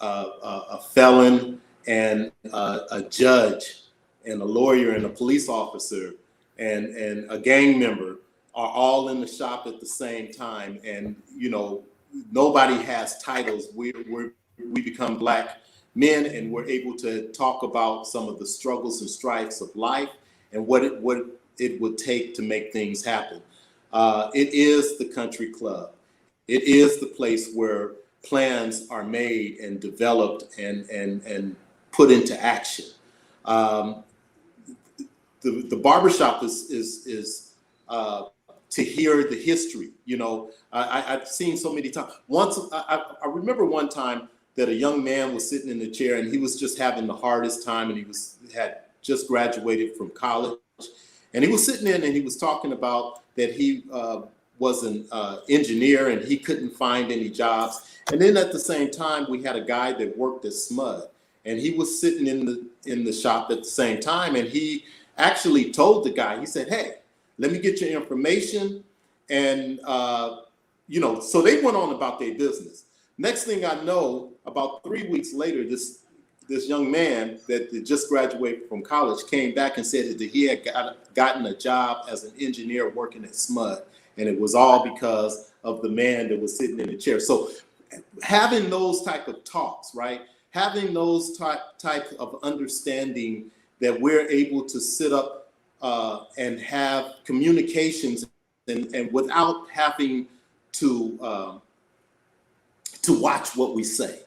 a felon and a judge and a lawyer and a police officer and a gang member are all in the shop at the same time. And, nobody has titles. We become Black men, and we're able to talk about some of the struggles and strifes of life and what it would take to make things happen. It is the country club. It is the place where plans are made and developed and put into action. Um, the barbershop is to hear the history. I've seen so many times. Once I remember one time that a young man was sitting in the chair and he was just having the hardest time, and he had just graduated from college, and he was sitting in and he was talking about that he was an engineer and he couldn't find any jobs. And then at the same time, we had a guy that worked at SMUD, and he was sitting in the shop at the same time, and he actually told the guy, he said, "Hey, let me get your information." And, so they went on about their business. Next thing I know, about 3 weeks later, this young man that just graduated from college came back and said that he had gotten a job as an engineer working at SMUD. And it was all because of the man that was sitting in the chair. So having those type of talks, right? Having those type of understanding that we're able to sit up and have communications and without having to watch what we say,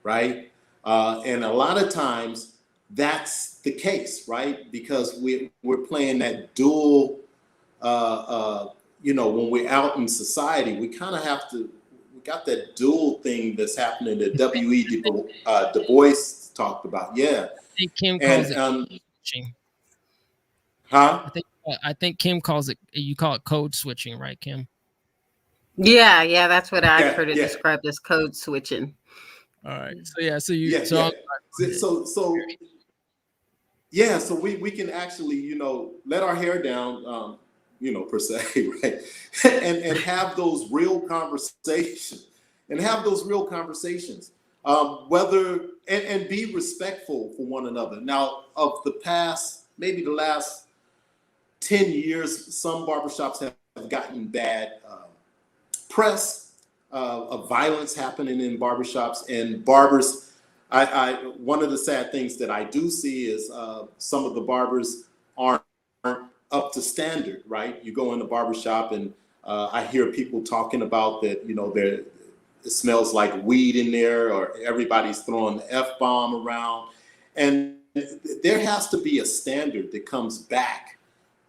right? And a lot of times that's the case, right? Because we're playing that dual, when we're out in society, we kind of have to, we got that dual thing that's happening that W.E. Du Bois talked about. Yeah. I think Kim calls it code switching. Huh? I think Kim calls it, you call it code switching, right, Kim? Yeah, that's what I've heard it Yeah. described as code switching. All right. So yeah, so you Yeah, so yeah. So we can actually, let our hair down, per se, right? and have those real conversations whether and be respectful for one another. Now, of the past, maybe the last 10 years, some barbershops have gotten bad press of violence happening in barbershops, and barbers. One of the sad things that I do see is some of the barbers aren't up to standard, right? You go in the barbershop and I hear people talking about that, it smells like weed in there, or everybody's throwing the F-bomb around. And there has to be a standard that comes back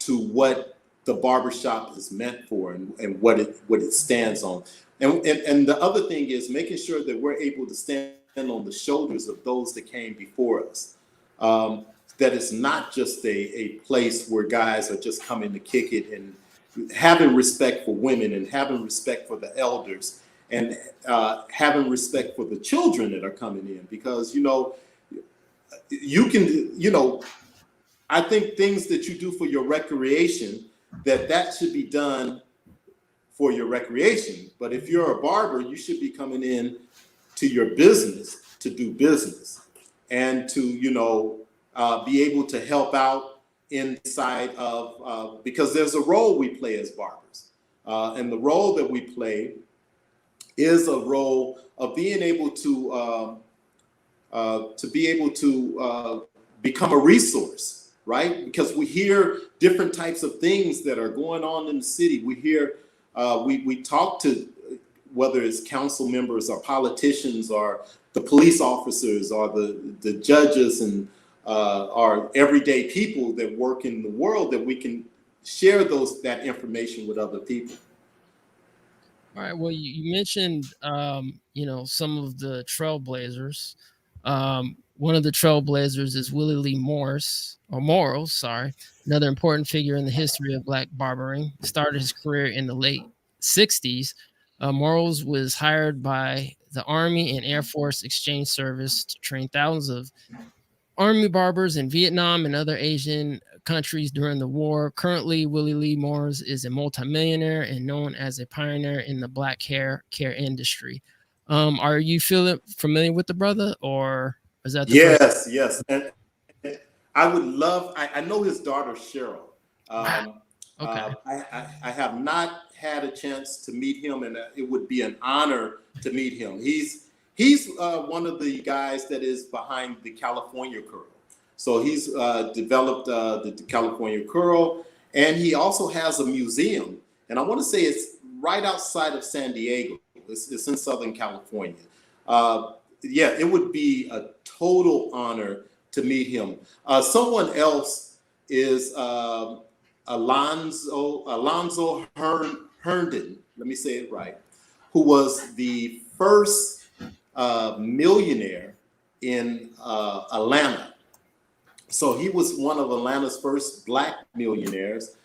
to what the barbershop is meant for, and what it stands on. And the other thing is making sure that we're able to stand on the shoulders of those that came before us. That it's not just a place where guys are just coming to kick it, and having respect for women, and having respect for the elders, and having respect for the children that are coming in. Because, you can, I think things that you do for your recreation, that should be done for your recreation. But if you're a barber, you should be coming in to your business to do business, and to, be able to help out inside of, because there's a role we play as barbers. And the role that we play is a role of being able to become a resource, right? Because we hear different types of things that are going on in the city. We hear, we talk to, whether it's council members or politicians or the police officers or the judges, and our everyday people that work in the world, that we can share that information with other people. All right. Well, you mentioned, some of the trailblazers. One of the trailblazers is Willie Lee Morris, sorry, another important figure in the history of Black barbering. Started his career in the late 60s. Morris was hired by the Army and Air Force Exchange Service to train thousands of Army barbers in Vietnam and other Asian countries during the war. Currently, Willie Lee Morris is a multimillionaire and known as a pioneer in the Black hair care industry. Are you familiar with the brother, or is that the first? Yes. And I would love, I know his daughter, Cheryl. Okay. I have not had a chance to meet him, and it would be an honor to meet him. He's one of the guys that is behind the California curl. So he's developed the California curl, and he also has a museum. And I want to say it's right outside of San Diego. It's in Southern California. It would be a total honor to meet him. Someone else is Alonzo Herndon. Let me say it right. Who was the first millionaire in Atlanta. So he was one of Atlanta's first Black millionaires.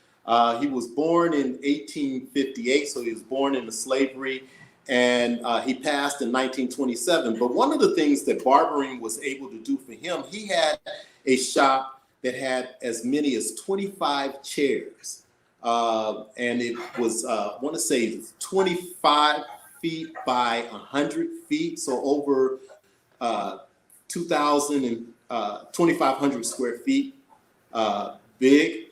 He was born in 1858, so he was born into slavery, and he passed in 1927. But one of the things that barbering was able to do for him, he had a shop that had as many as 25 chairs. And it was, I want to say 25 feet by 100 feet, so over 2,500 square feet big.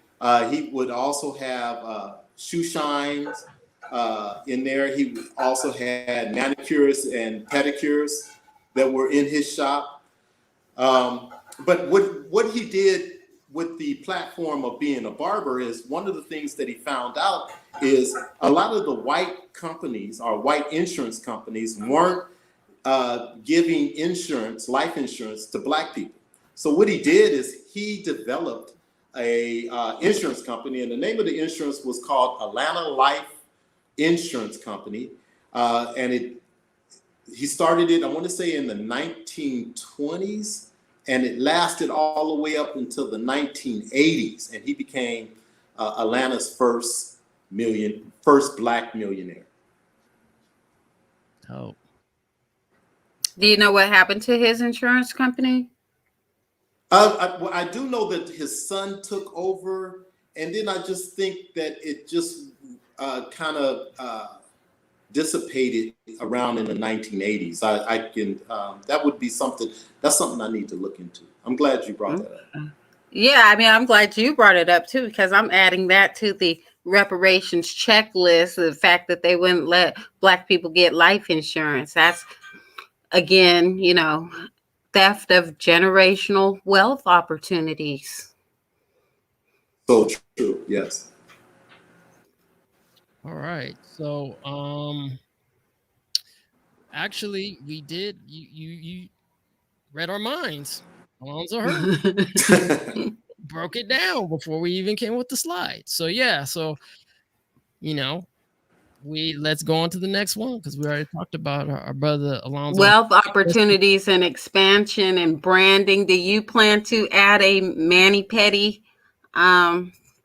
He would also have shoe shines in there. He also had manicures and pedicures that were in his shop. But what he did with the platform of being a barber is, one of the things that he found out is a lot of the white companies or white insurance companies weren't giving life insurance to Black people. So what he did is he developed a insurance company, and the name of the insurance was called Atlanta Life Insurance Company. And he started it, I want to say, in the 1920s. And it lasted all the way up until the 1980s, and he became Atlanta's first Black millionaire. Oh, Do you know what happened to his insurance company? I do know that his son took over, and then I just think that it just kind of dissipated around in the 1980s. I can that would be something. That's something I need to look into. I'm glad you brought that up. Yeah, I mean, I'm glad you brought it up too, because I'm adding that to the reparations checklist. The fact that they wouldn't let Black people get life insurance. That's, again, theft of generational wealth opportunities. So true. Yes. All right. So actually we did you read our minds. Alonzo Hurt broke it down before we even came with the slide. So yeah, so you know, let's go on to the next one because we already talked about our brother Alonzo. Wealth opportunities and expansion and branding. Do you plan to add a mani-pedi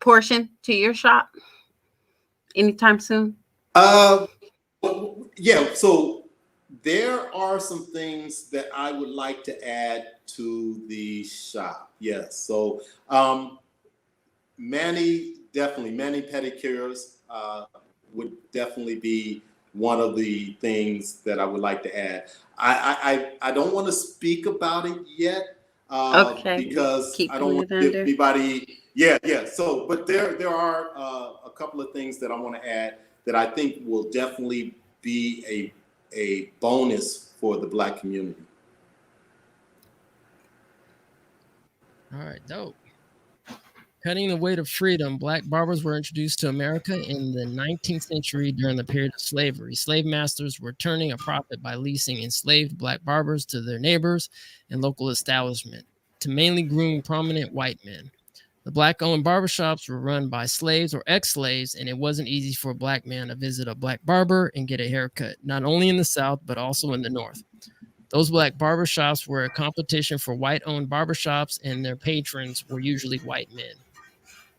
portion to your shop anytime soon? Yeah. So there are some things that I would like to add to the shop. Yes. So mani pedicures would definitely be one of the things that I would like to add. I don't want to speak about it yet because I don't want to give anybody. Yeah. So, but there are a couple of things that I want to add that I think will definitely be a bonus for the Black community. All right, dope. Cutting the weight of freedom, Black barbers were introduced to America in the 19th century during the period of slavery. Slave masters were turning a profit by leasing enslaved Black barbers to their neighbors and local establishment to mainly groom prominent white men. The Black-owned barbershops were run by slaves or ex-slaves, and it wasn't easy for a Black man to visit a Black barber and get a haircut, not only in the South, but also in the North. Those Black barbershops were a competition for white-owned barbershops, and their patrons were usually white men.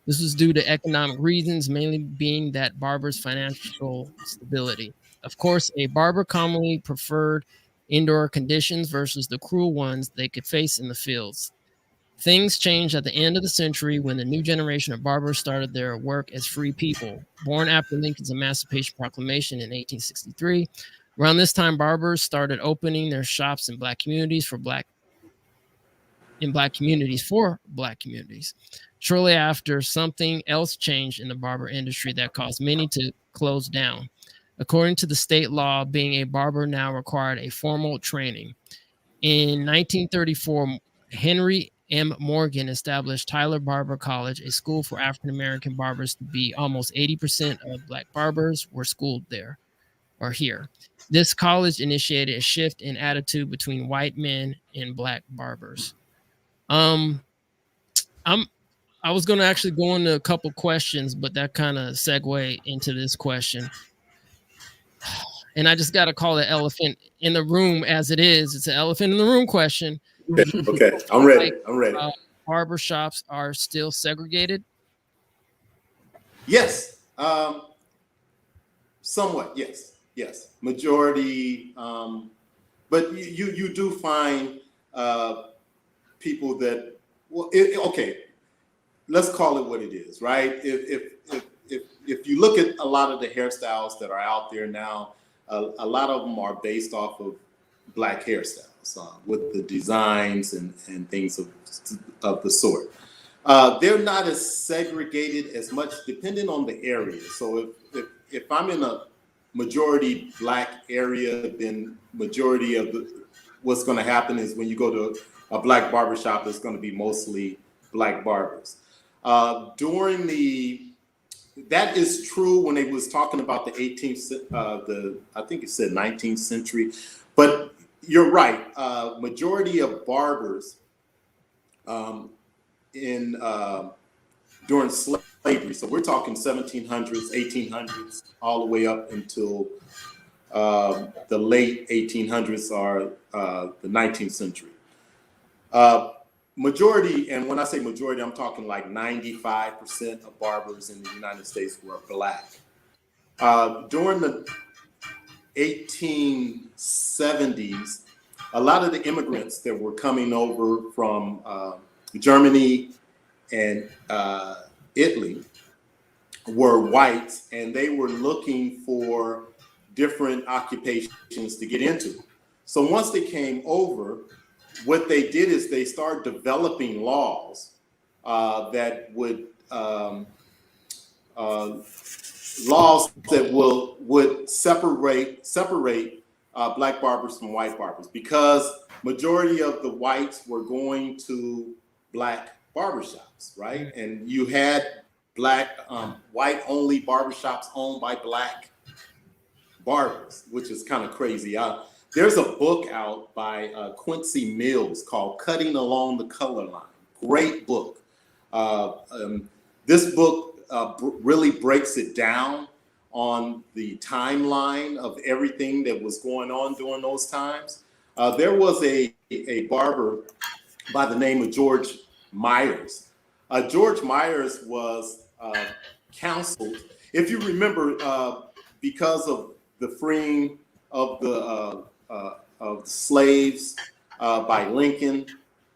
This was due to economic reasons, mainly being that barbers' financial stability. Of course, a barber commonly preferred indoor conditions versus the cruel ones they could face in the fields. Things changed at the end of the century when the new generation of barbers started their work as free people. Born after Lincoln's Emancipation Proclamation in 1863, around this time, barbers started opening their shops in Black communities for Black communities. Shortly after, something else changed in the barber industry that caused many to close down. According to the state law, being a barber now required a formal training. In 1934, Henry M. Morgan established Tyler Barber College, a school for African American barbers. To be almost 80% of Black barbers were schooled there or here. This college initiated a shift in attitude between white men and Black barbers. I was going to actually go into a couple questions, but that kind of segue into this question. And I just got to call it elephant in the room as it is. It's an elephant in the room question. Okay. I'm ready. Barbershops are still segregated? Yes. Somewhat. Yes. Majority. But you do find people that, well, okay. Let's call it what it is, right? If you look at a lot of the hairstyles that are out there now, a lot of them are based off of Black hairstyles with the designs and things of the sort. They're not as segregated as much, depending on the area. So if I'm in a majority Black area, then majority of what's going to happen is when you go to a Black barbershop, it's going to be mostly Black barbers. That is true when they was talking about the 18th, I think it said 19th century, but you're right. Majority of barbers during slavery, so we're talking 1700s, 1800s, all the way up until the late 1800s or the 19th century. Majority, and when I say majority, I'm talking like 95% of barbers in the United States were Black. During the 1870s, a lot of the immigrants that were coming over from Germany and Italy were whites, and they were looking for different occupations to get into. So once they came over, what they did is they started developing laws that would would separate Black barbers from white barbers, because majority of the whites were going to Black barbershops, right? And you had black, white only barbershops owned by black barbers, which is kind of crazy. There's a book out by Quincy Mills called Cutting Along the Color Line. Great book. This book really breaks it down on the timeline of everything that was going on during those times. There was a barber by the name of George Myers. George Myers was counseled, if you remember, because of the freeing of the slaves by Lincoln,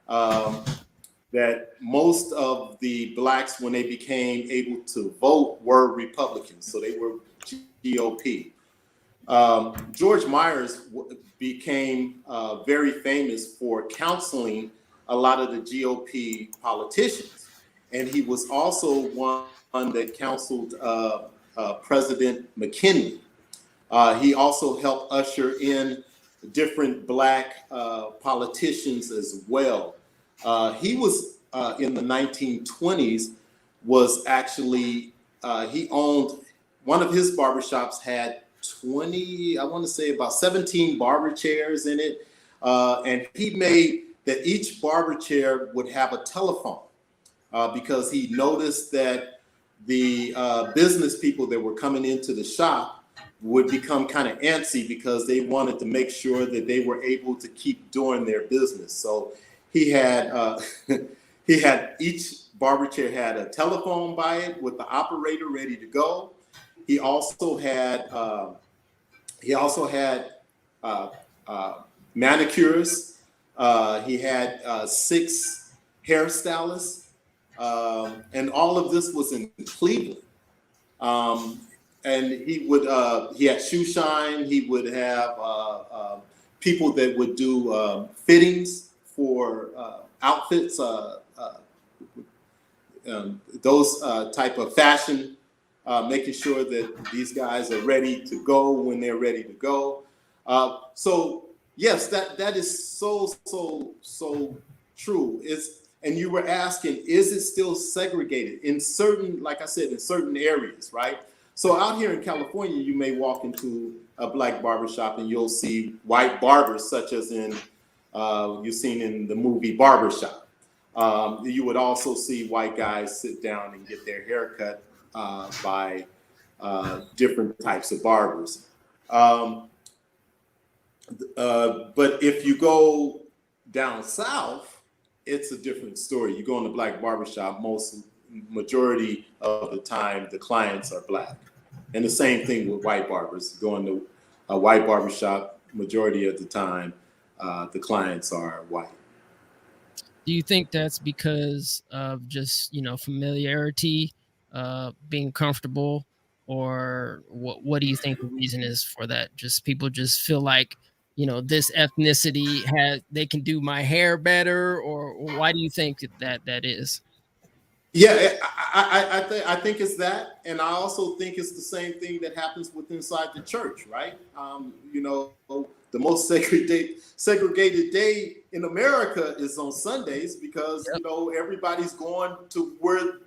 that most of the blacks, when they became able to vote, were Republicans. So they were GOP. George Myers became very famous for counseling a lot of the GOP politicians. And he was also one that counseled President McKinley. He also helped usher in different black politicians as well. He was in the 1920s, was actually, he owned, one of his barbershops had 20, I want to say about 17 barber chairs in it. And he made that each barber chair would have a telephone because he noticed that the business people that were coming into the shop would become kind of antsy because they wanted to make sure that they were able to keep doing their business. So he had each barber chair had a telephone by it with the operator ready to go. He also had manicures. He had 6 hairstylists, and all of this was in Cleveland. And he had shoe shine. He would have people that would do fittings for outfits, those type of fashion, making sure that these guys are ready to go when they're ready to go. So yes, that is so true. And you were asking, is it still segregated in certain, like I said, in certain areas, right? So out here in California, you may walk into a black barbershop and you'll see white barbers, such as in you've seen in the movie Barbershop. You would also see white guys sit down and get their hair cut by different types of barbers. But if you go down south, it's a different story. You go in the black barbershop, majority of the time, the clients are black. And the same thing with white barbers. You go into a white barbershop, majority of the time, the clients are white. Do you think that's because of just, familiarity, being comfortable, or what do you think the reason is for that? Just people just feel like, this ethnicity they can do my hair better, or why do you think that is? Yeah, I think it's that, and I also think it's the same thing that happens with inside the church, right? The most segregated day in America is on Sundays because everybody's going to where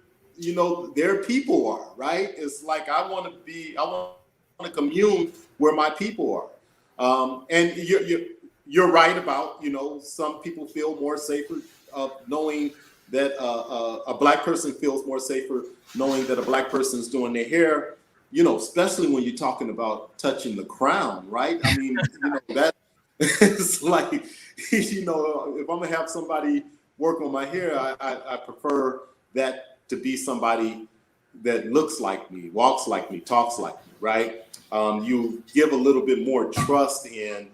their people are, right? It's like I want to commune where my people are, and you're right about some people feel more safer knowing that a black person feels more safer knowing that a black person is doing their hair, especially when you're talking about touching the crown, right? I mean, that it's like, if I'm gonna have somebody work on my hair, I prefer that to be somebody that looks like me, walks like me, talks like me, right? You give a little bit more trust in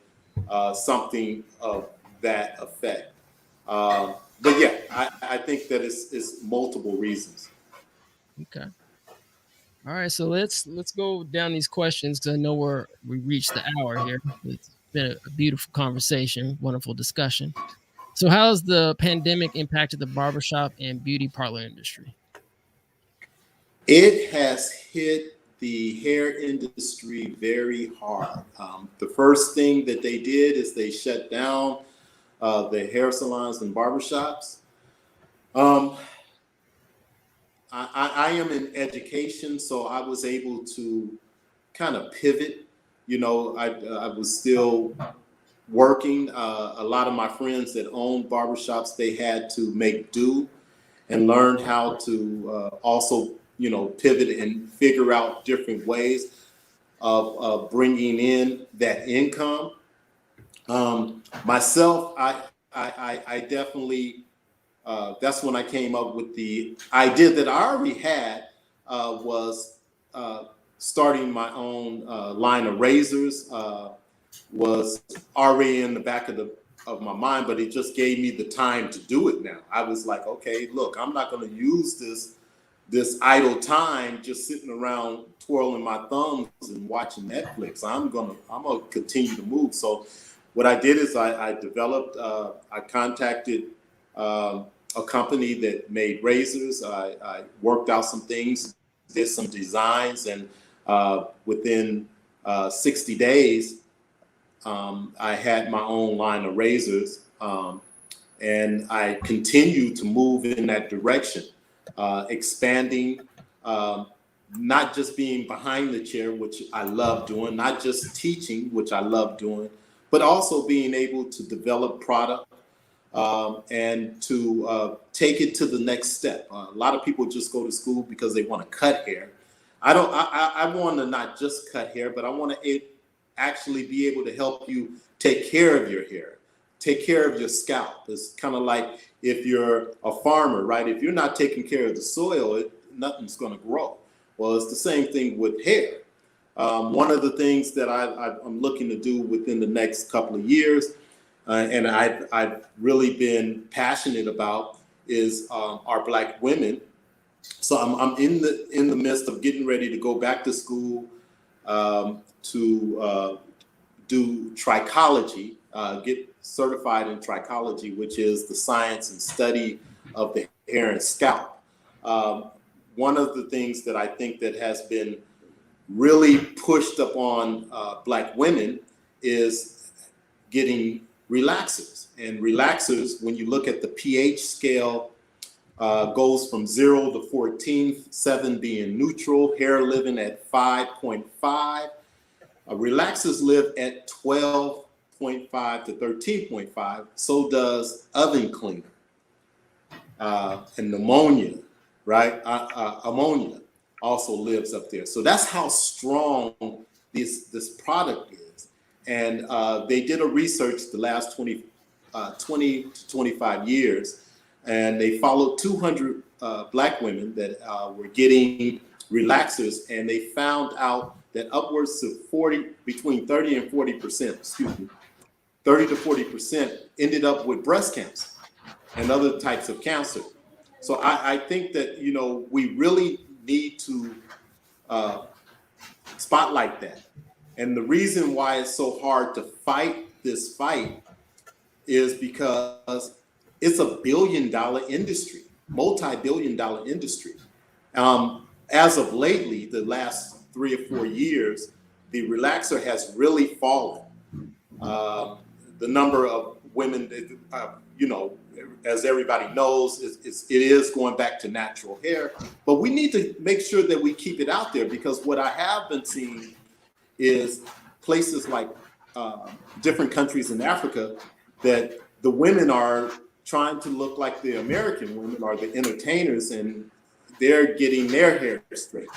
something of that effect. But yeah, I think that it's multiple reasons. Okay. All right, so let's go down these questions because I know we reached the hour here. It's been a beautiful conversation, wonderful discussion. So, how has the pandemic impacted the barbershop and beauty parlor industry? It has hit the hair industry very hard. The first thing that they did is they shut down the hair salons and barbershops. Um, I am in education, so I was able to kind of pivot. I was still working. A lot of my friends that owned barbershops, they had to make do and learn how to also, pivot and figure out different ways of bringing in that income. Myself, I definitely, that's when I came up with the idea that I already had, was starting my own line of razors. Was already in the back of my mind, but it just gave me the time to do it now. I was like, okay, look, I'm not going to use this idle time just sitting around twirling my thumbs and watching Netflix. I'm gonna continue to move. So what I did is I developed, I contacted a company that made razors. I worked out some things, did some designs, and within 60 days, I had my own line of razors, and I continue to move in that direction, expanding, not just being behind the chair, which I love doing, not just teaching, which I love doing, but also being able to develop product, and to take it to the next step. A lot of people just go to school because they want to cut hair. I don't. I want to not just cut hair, but I want to actually be able to help you take care of your hair, take care of your scalp. It's kind of like if you're a farmer, right? If you're not taking care of the soil, nothing's going to grow. Well, it's the same thing with hair. One of the things that I'm looking to do within the next couple of years, and I've really been passionate about, is our Black women. So I'm in the midst of getting ready to go back to school, to do trichology, get certified in trichology, which is the science and study of the hair and scalp. One of the things that I think that has been really pushed upon Black women is getting relaxers. And relaxers, when you look at the pH scale, goes from 0 to 14, 7 being neutral, hair living at 5.5. Relaxers live at 12.5 to 13.5. So does oven cleaner, and pneumonia, right? Ammonia also lives up there. So that's how strong this product is. And they did a research the last 20 to 25 years, and they followed 200 Black women that were getting relaxers, and they found out that upwards of between 30 and 40%, 30 to 40% ended up with breast cancer and other types of cancer. So I think that, we really need to spotlight that. And the reason why it's so hard to fight this fight is because it's a billion-dollar industry, multi-billion-dollar industry. As of lately, the last 3 or 4 years, the relaxer has really fallen. The number of women, as everybody knows, it is going back to natural hair. But we need to make sure that we keep it out there, because what I have been seeing is places like different countries in Africa, that the women are trying to look like the American women or the entertainers, and they're getting their hair straight.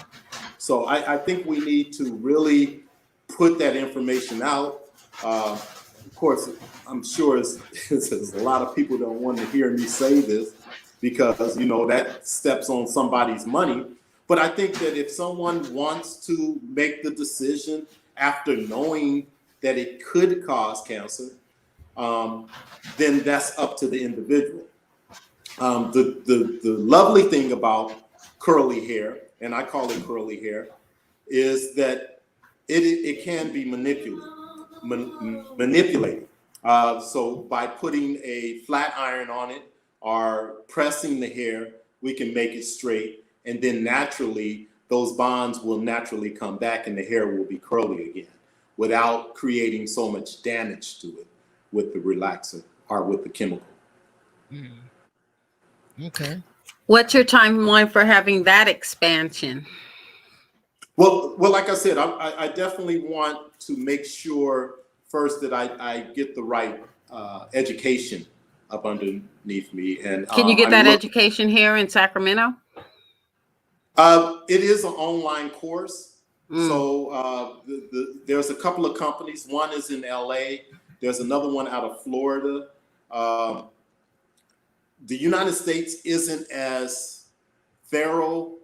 So I think we need to really put that information out. Of course, I'm sure it's a lot of people don't want to hear me say this, because that steps on somebody's money. But I think that if someone wants to make the decision after knowing that it could cause cancer, then that's up to the individual. The lovely thing about curly hair, and I call it curly hair, is that it can be manipulated. So by putting a flat iron on it or pressing the hair, we can make it straight, and then naturally those bonds will naturally come back and the hair will be curly again, without creating so much damage to it with the relaxer or with the chemical. Mm. Okay. What's your timeline for having that expansion? Well, like I said, I definitely want to make sure first that I get the right education up underneath me, and Can you get I'm that look. education here in Sacramento? It is an online course. Mm. So there's a couple of companies. One is in LA. There's another one out of Florida. Um, the United States isn't as thorough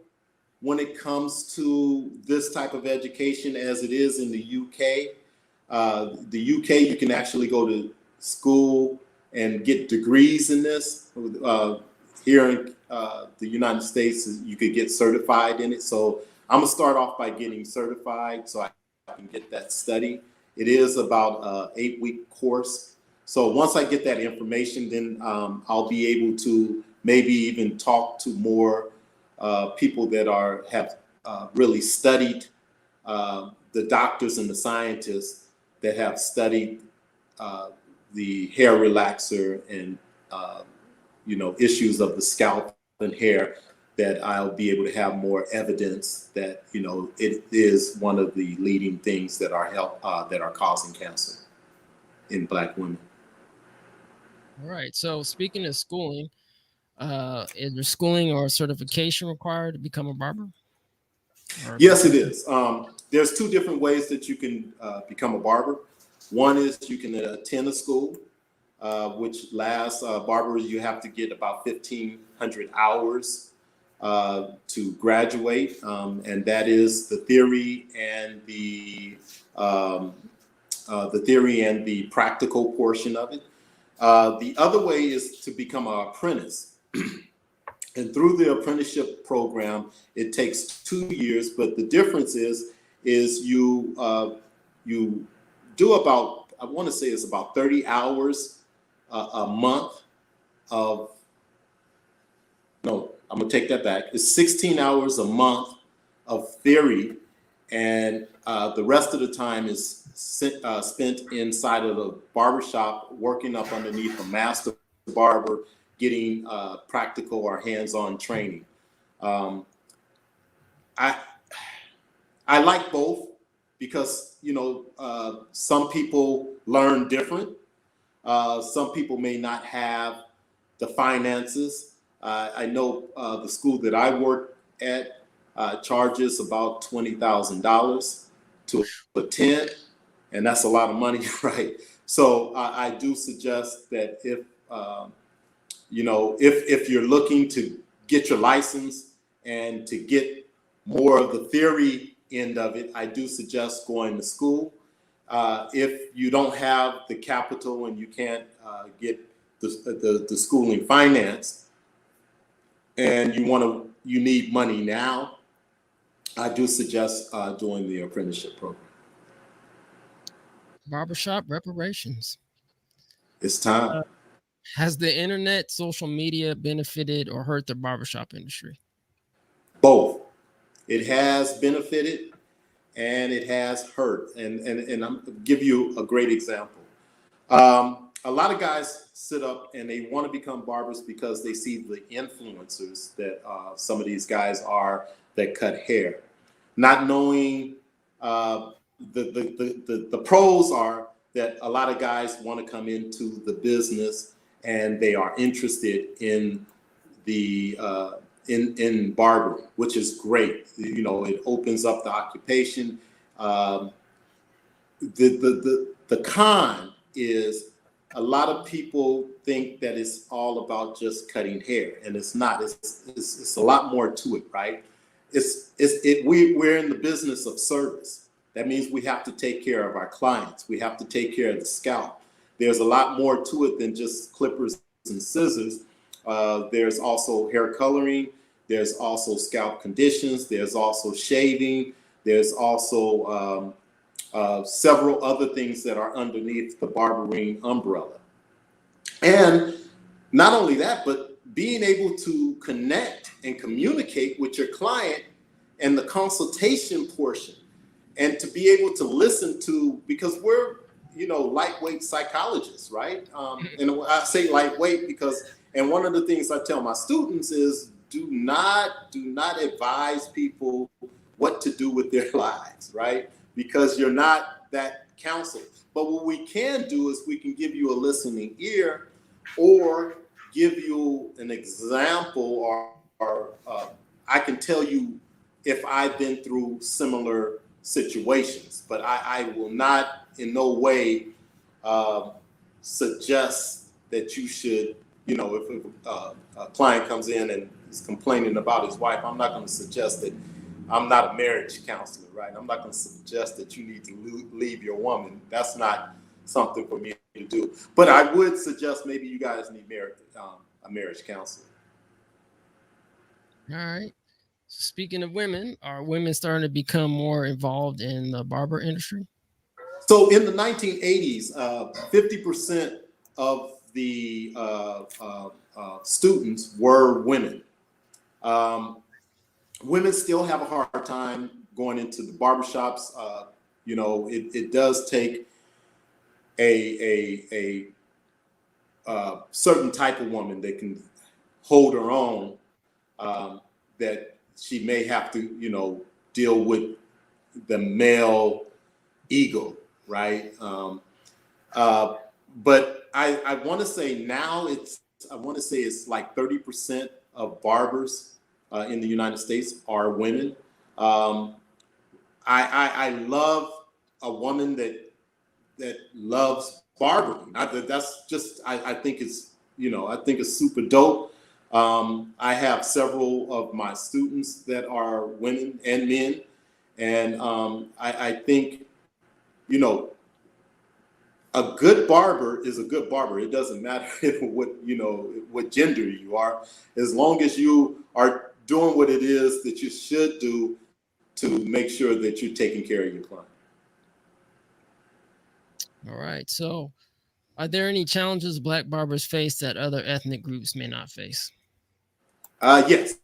when it comes to this type of education as it is in the UK. The UK, you can actually go to school and get degrees in this. Here in the United States, you could get certified in it. So I'm gonna start off by getting certified so I can get that study. It is about an 8-week course. So once I get that information, then I'll be able to maybe even talk to more people that have really studied, the doctors and the scientists that have studied the hair relaxer and issues of the scalp and hair, that I'll be able to have more evidence that it is one of the leading things that are causing cancer in Black women. All right. So speaking of schooling, is there schooling or certification required to become a barber? Yes, it is. There's 2 different ways that you can become a barber. One is you can attend a school, which lasts barbers. You have to get about 1,500 hours to graduate, and that is the theory and the practical portion of it. The other way is to become an apprentice. And through the apprenticeship program, it takes 2 years, but the difference is you do about, I want to say it's about 30 hours a month of, no, I'm gonna take that back. It's 16 hours a month of theory, and the rest of the time is spent inside of the barbershop, working up underneath a master barber, getting practical or hands-on training. I like both because some people learn different. Some people may not have the finances. I know the school that I work at charges about $20,000 to attend, and that's a lot of money, right? So I do suggest that if you're looking to get your license and to get more of the theory end of it, I do suggest going to school. If you don't have the capital and you can't get the schooling finance, and you need money now, I do suggest doing the apprenticeship program. Barbershop reparations. It's time. Has the internet, social media benefited or hurt the barbershop industry? Both. It has benefited and it has hurt. And I'm gonna give you a great example. A lot of guys sit up and they want to become barbers because they see the influencers that some of these guys are that cut hair, not knowing the pros are that a lot of guys want to come into the business and they are interested in the in barbering, which is great. It opens up the occupation. The con is a lot of people think that it's all about just cutting hair, and it's not. It's a lot more to it, right? We're in the business of service. That means we have to take care of our clients. We have to take care of the scalp. There's a lot more to it than just clippers and scissors. There's also hair coloring. There's also scalp conditions. There's also shaving. There's also several other things that are underneath the barbering umbrella. And not only that, but being able to connect and communicate with your client and the consultation portion, and to be able to listen to, because we're, lightweight psychologists, right? And I say lightweight because, And one of the things I tell my students is do not advise people what to do with their lives, right? Because you're not that counselor. But what we can do is we can give you a listening ear, or give you an example, or I can tell you if I've been through similar situations, but I will not in no way suggest that you should, if a client comes in and is complaining about his wife, I'm not going to suggest that. I'm not a marriage counselor, right? I'm not going to suggest that you need to leave your woman. That's not something for me to do. But I would suggest maybe you guys need a marriage counselor. All right. So speaking of women, are women starting to become more involved in the barber industry? So in the 1980s, 50% of the students were women. Women still have a hard time going into the barbershops. It does take a certain type of woman that can hold her own, that she may have to, deal with the male ego, right? But I want to say now it's like 30% of barbers in the United States are women. I love a woman that loves barbering. I think it's super dope. I have several of my students that are women and men, and I think a good barber is a good barber. It doesn't matter what gender you are, as long as you are doing what it is that you should do to make sure that you're taking care of your client. All right. So, are there any challenges Black barbers face that other ethnic groups may not face? Yes,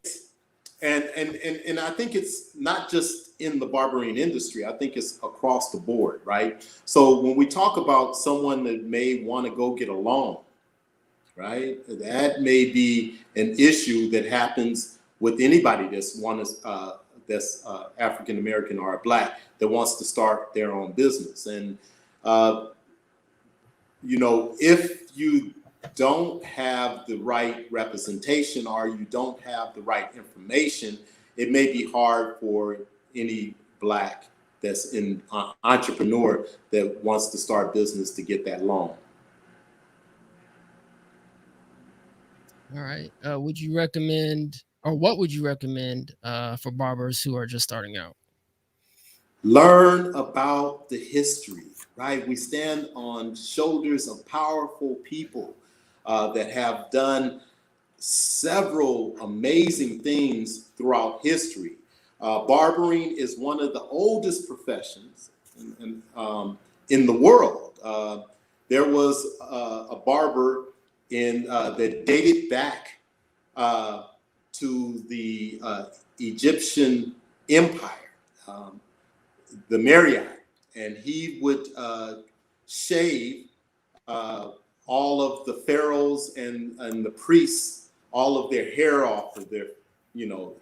and I think it's not just in the barbering industry. I think it's across the board, right? So when we talk about someone that may want to go get a loan, right, that may be an issue that happens with anybody that's African American or Black that wants to start their own business. And if you don't have the right representation or you don't have the right information, it may be hard for any Black that's an entrepreneur that wants to start business to get that loan. All right. Would you recommend, or what would you recommend for barbers who are just starting out? Learn about the history, right? We stand on shoulders of powerful people that have done several amazing things throughout history. Barbering is one of the oldest professions in the world. There was a barber that dated back to the Egyptian Empire, the Marichal, and he would shave all of the pharaohs and the priests, all of their hair off of their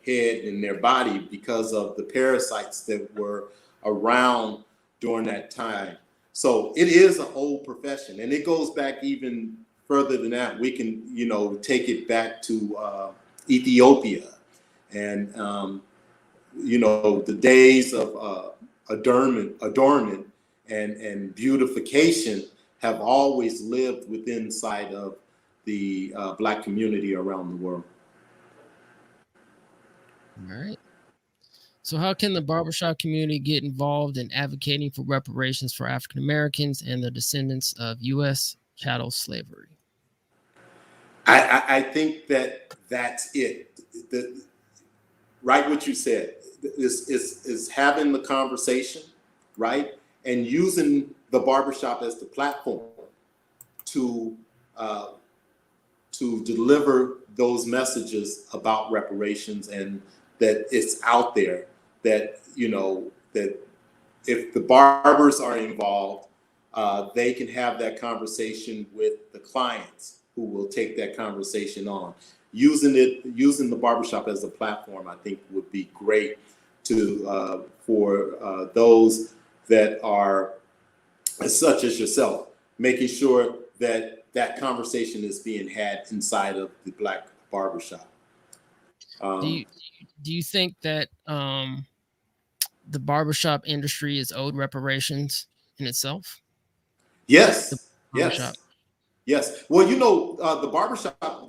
head and their body because of the parasites that were around during that time. So it is an old profession, and it goes back even further than that. We can take it back to Ethiopia, and the days of adornment and beautification have always lived within inside of the Black community around the world. All right. So, how can the barbershop community get involved in advocating for reparations for African Americans and the descendants of U.S. chattel slavery? I think that's it. Right, what you said is having the conversation, right, and using the barbershop as the platform to deliver those messages about reparations, and that it's out there, that that if the barbers are involved, they can have that conversation with the clients, who will take that conversation on. Using the barbershop as a platform, I think would be great to for those that are such as yourself, making sure that that conversation is being had inside of the Black barbershop. Do you think that the barbershop industry is owed reparations in itself? Yes, Barbershop. yes. Well, you know, the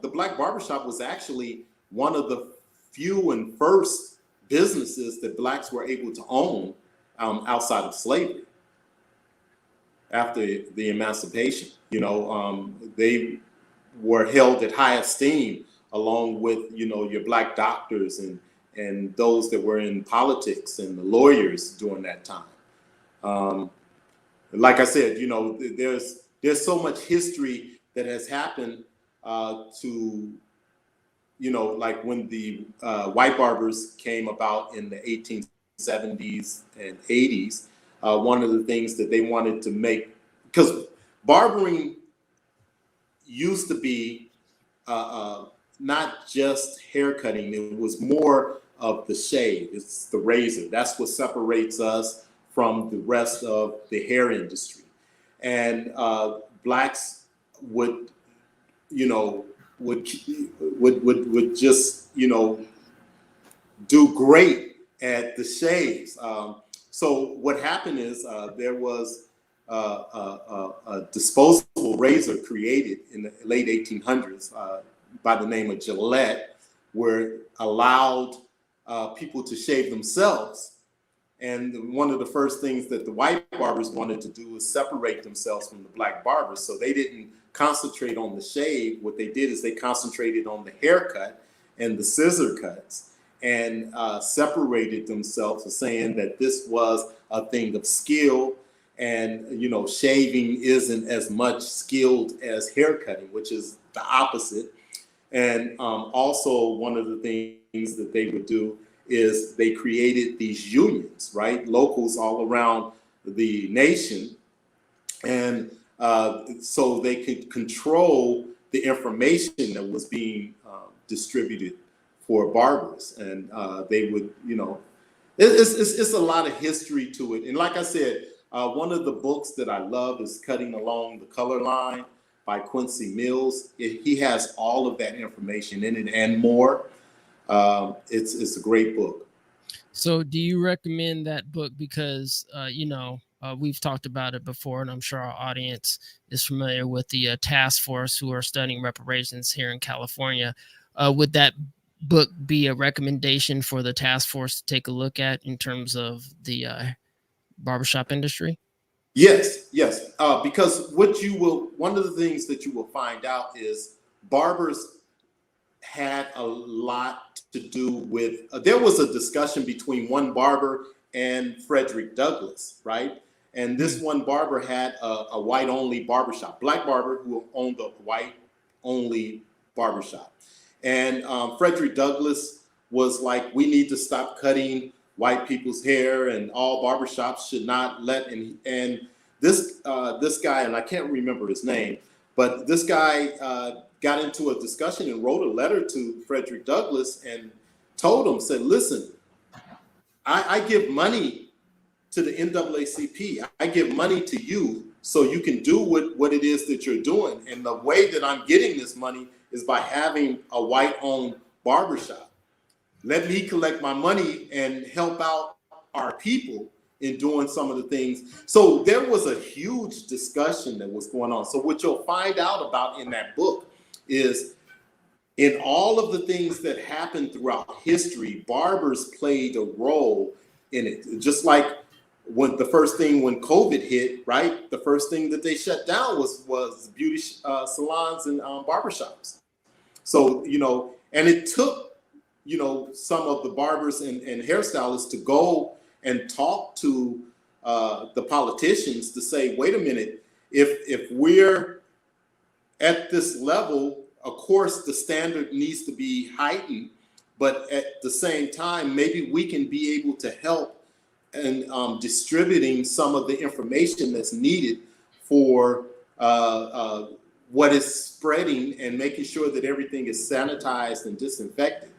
Black barbershop was actually one of the few and first businesses that Blacks were able to own outside of slavery after the emancipation. You know, they were held at high esteem along with, you know, your Black doctors and those that were in politics and the lawyers during that time. Like I said, you know, there's so much history that has happened to, you know, like when the white barbers came about in the 1870s and 80s. One of the things that they wanted to make, because barbering used to be not just hair cutting, it was more of the shave. It's the razor. That's what separates us from the rest of the hair industry. And Blacks would, you know, would just, you know, do great at the shaves. So what happened is there was a disposable razor created in the late 1800s by the name of Gillette, where allowed people to shave themselves. And one of the first things that the white barbers wanted to do was separate themselves from the Black barbers. So they didn't concentrate on the shave. What they did is they concentrated on the haircut and the scissor cuts, and separated themselves, saying that this was a thing of skill. And, you know, shaving isn't as much skilled as haircutting, which is the opposite. And also one of the things that they would do is they created these unions, right? Locals all around the nation. And so they could control the information that was being distributed for barbers. And they would, you know, it's a lot of history to it. And like I said, one of the books that I love is Cutting Along the Color Line by Quincy Mills. He has all of that information in it and more. It's a great book. So do you recommend that book? Because, you know, we've talked about it before, and I'm sure our audience is familiar with the task force who are studying reparations here in California. Would that book be a recommendation for the task force to take a look at in terms of the barbershop industry? Yes. Because one of the things that you will find out is barbers had a lot to do with, there was a discussion between one barber and Frederick Douglass, right? And this one barber had a white-only barbershop, Black barber who owned a white-only barbershop. And Frederick Douglass was like, we need to stop cutting white people's hair, and all barbershops should not let, and this guy, and I can't remember his name, but this guy got into a discussion and wrote a letter to Frederick Douglass and told him, said, listen, I give money to the NAACP. I give money to you so you can do what it is that you're doing. And the way that I'm getting this money is by having a white-owned barbershop. Let me collect my money and help out our people in doing some of the things. So there was a huge discussion that was going on. So what you'll find out about in that book is, in all of the things that happened throughout history, barbers played a role in it. Just like when COVID hit, right? The first thing that they shut down was beauty salons and barbershops. So, you know, and it took, you know, some of the barbers and hairstylists to go and talk to the politicians to say, wait a minute, if we're at this level, of course, the standard needs to be heightened, but at the same time, maybe we can be able to help in distributing some of the information that's needed for what is spreading and making sure that everything is sanitized and disinfected.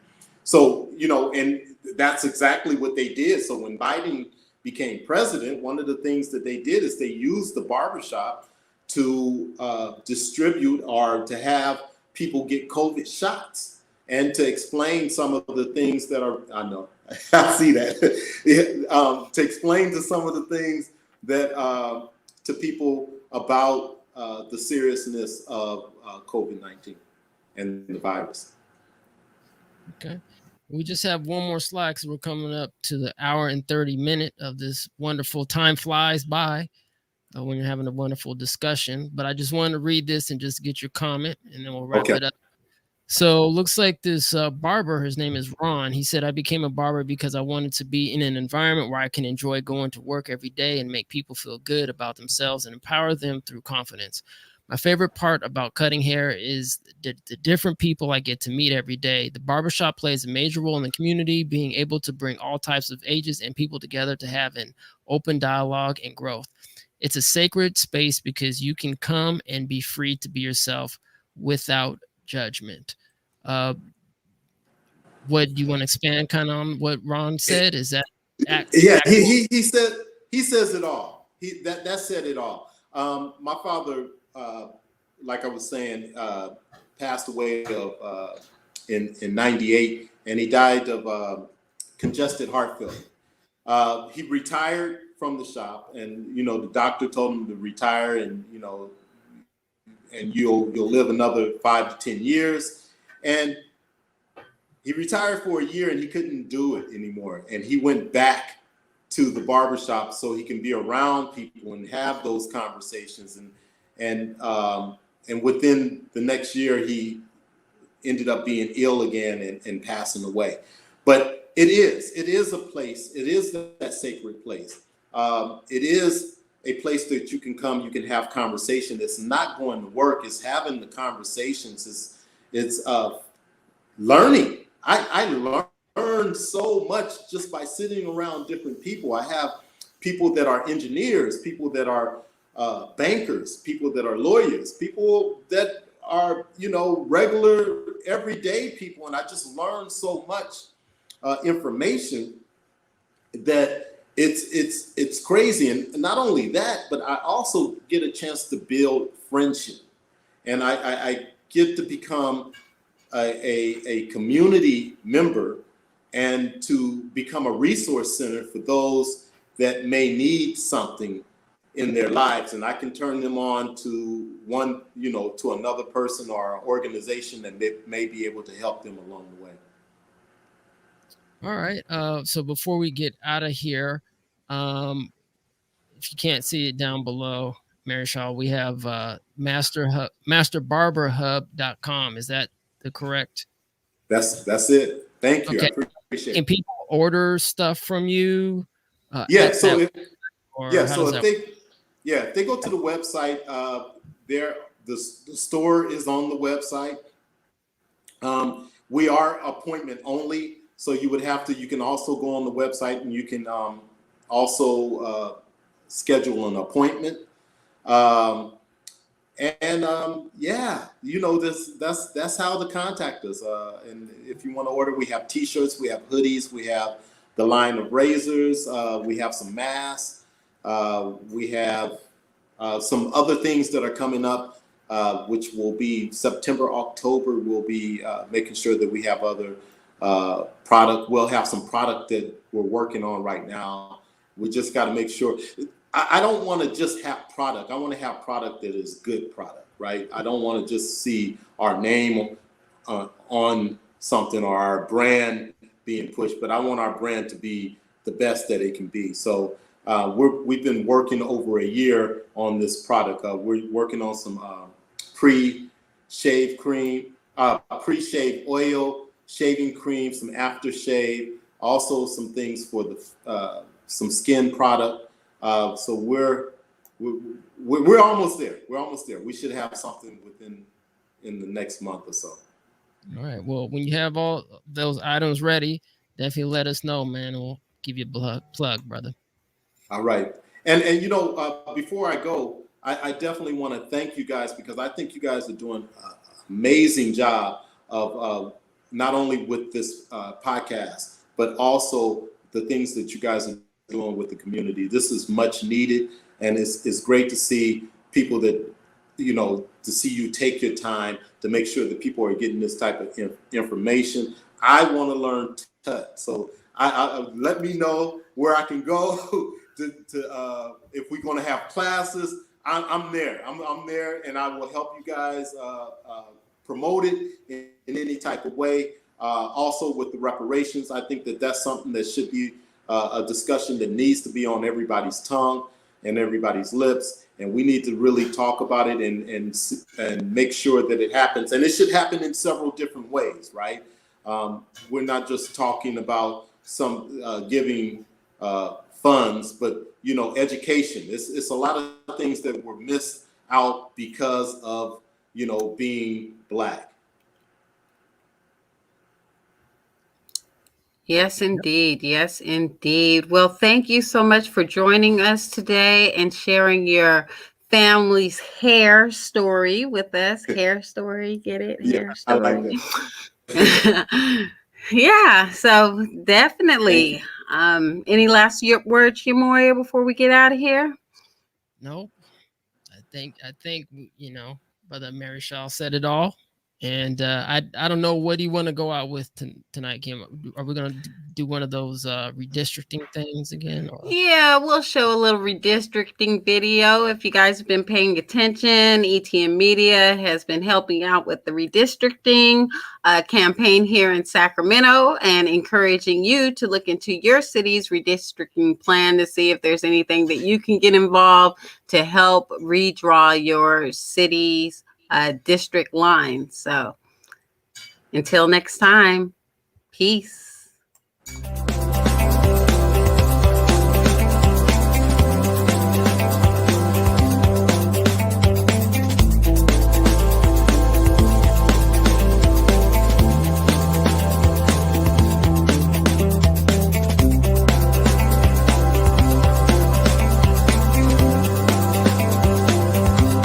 So, and that's exactly what they did. So when Biden became president, one of the things that they did is they used the barbershop to distribute or to have people get COVID shots and to explain some of the things that are, I know, I see that, to explain to some of the things that to people about the seriousness of COVID-19 and the virus. Okay. We just have one more slide because we're coming up to the hour and 30 minute of this wonderful time flies by when you're having a wonderful discussion. But I just wanted to read this and just get your comment, and then we'll wrap it up. So looks like this barber, his name is Ron. He said, I became a barber because I wanted to be in an environment where I can enjoy going to work every day and make people feel good about themselves and empower them through confidence. My favorite part about cutting hair is the different people I get to meet every day. The barbershop plays a major role in the community, being able to bring all types of ages and people together to have an open dialogue and growth. It's a sacred space because you can come and be free to be yourself without judgment. What do you want to expand kind of on what Ron said? Is that he says it all. That said it all. My father, like I was saying, passed away in 98, and he died of congested heart failure. He retired from the shop, and the doctor told him to retire, and you'll live another 5 to 10 years. And he retired for a year, and he couldn't do it anymore. And he went back to the barbershop so he can be around people and have those conversations. And within the next year, he ended up being ill again and passing away. But it is a place. It is that sacred place. It is a place that you can come, you can have conversation. It's not going to work. It's having the conversations. It's learning. I learned so much just by sitting around different people. I have people that are engineers, people that are bankers, people that are lawyers, people that are, regular everyday people. And I just learned so much information that it's crazy. And not only that, but I also get a chance to build friendship. And I get to become a community member and to become a resource center for those that may need something in their lives. And I can turn them on to to another person or organization that may be able to help them along the way. All right. So before we get out of here, if you can't see it down below, Marichal, we have masterbarberhub.com. Is that the correct? That's it. Thank you. Okay. I appreciate it. Can people order stuff from you? If they go to the website, the store is on the website. We are appointment only, so you can also go on the website and you can also schedule an appointment. That's how to contact us. And if you want to order, we have T-shirts, we have hoodies, we have the line of razors, we have some masks, we have some other things that are coming up, which will be September, October. We'll be making sure that we have other product. We'll have some product that we're working on right now. We just got to make sure. I don't want to just have product. I want to have product that is good product, right? I don't want to just see our name on something or our brand being pushed, but I want our brand to be the best that it can be. So we've been working over a year on this product. We're working on some pre-shave cream, pre-shave oil, shaving cream, some aftershave, also some things for the some skin product. So we're almost there. We're almost there. We should have something in the next month or so. All right. Well, when you have all those items ready, definitely let us know, man. And we'll give you a plug, brother. All right. And before I go, I definitely want to thank you guys, because I think you guys are doing an amazing job of not only with this podcast, but also the things that you guys are doing with the community. This is much needed, and it's great to see people that, to see you take your time to make sure that people are getting this type of information. I want to learn Tut, so I let me know where I can go to if we're going to have classes. I'm there. I'm there, and I will help you guys promote it in any type of way. Also, with the reparations, I think that that's something that should be a discussion that needs to be on everybody's tongue and everybody's lips, and we need to really talk about it and make sure that it happens. And it should happen in several different ways, right? We're not just talking about some giving funds, but education. It's a lot of things that were missed out because of being Black. Yes, indeed. Yes, indeed. Well, thank you so much for joining us today and sharing your family's hair story with us. Hair story, get it? Yeah, Hair I like story. that. Yeah, so definitely. Any last words, Yamoya, before we get out of here? No, I think Brother Marichal said it all. And I don't know, what do you want to go out with tonight, Kim? Are we going to do one of those redistricting things again? Or? Yeah, we'll show a little redistricting video. If you guys have been paying attention, ETM Media has been helping out with the redistricting campaign here in Sacramento, and encouraging you to look into your city's redistricting plan to see if there's anything that you can get involved to help redraw your city's district lines. So until next time, peace.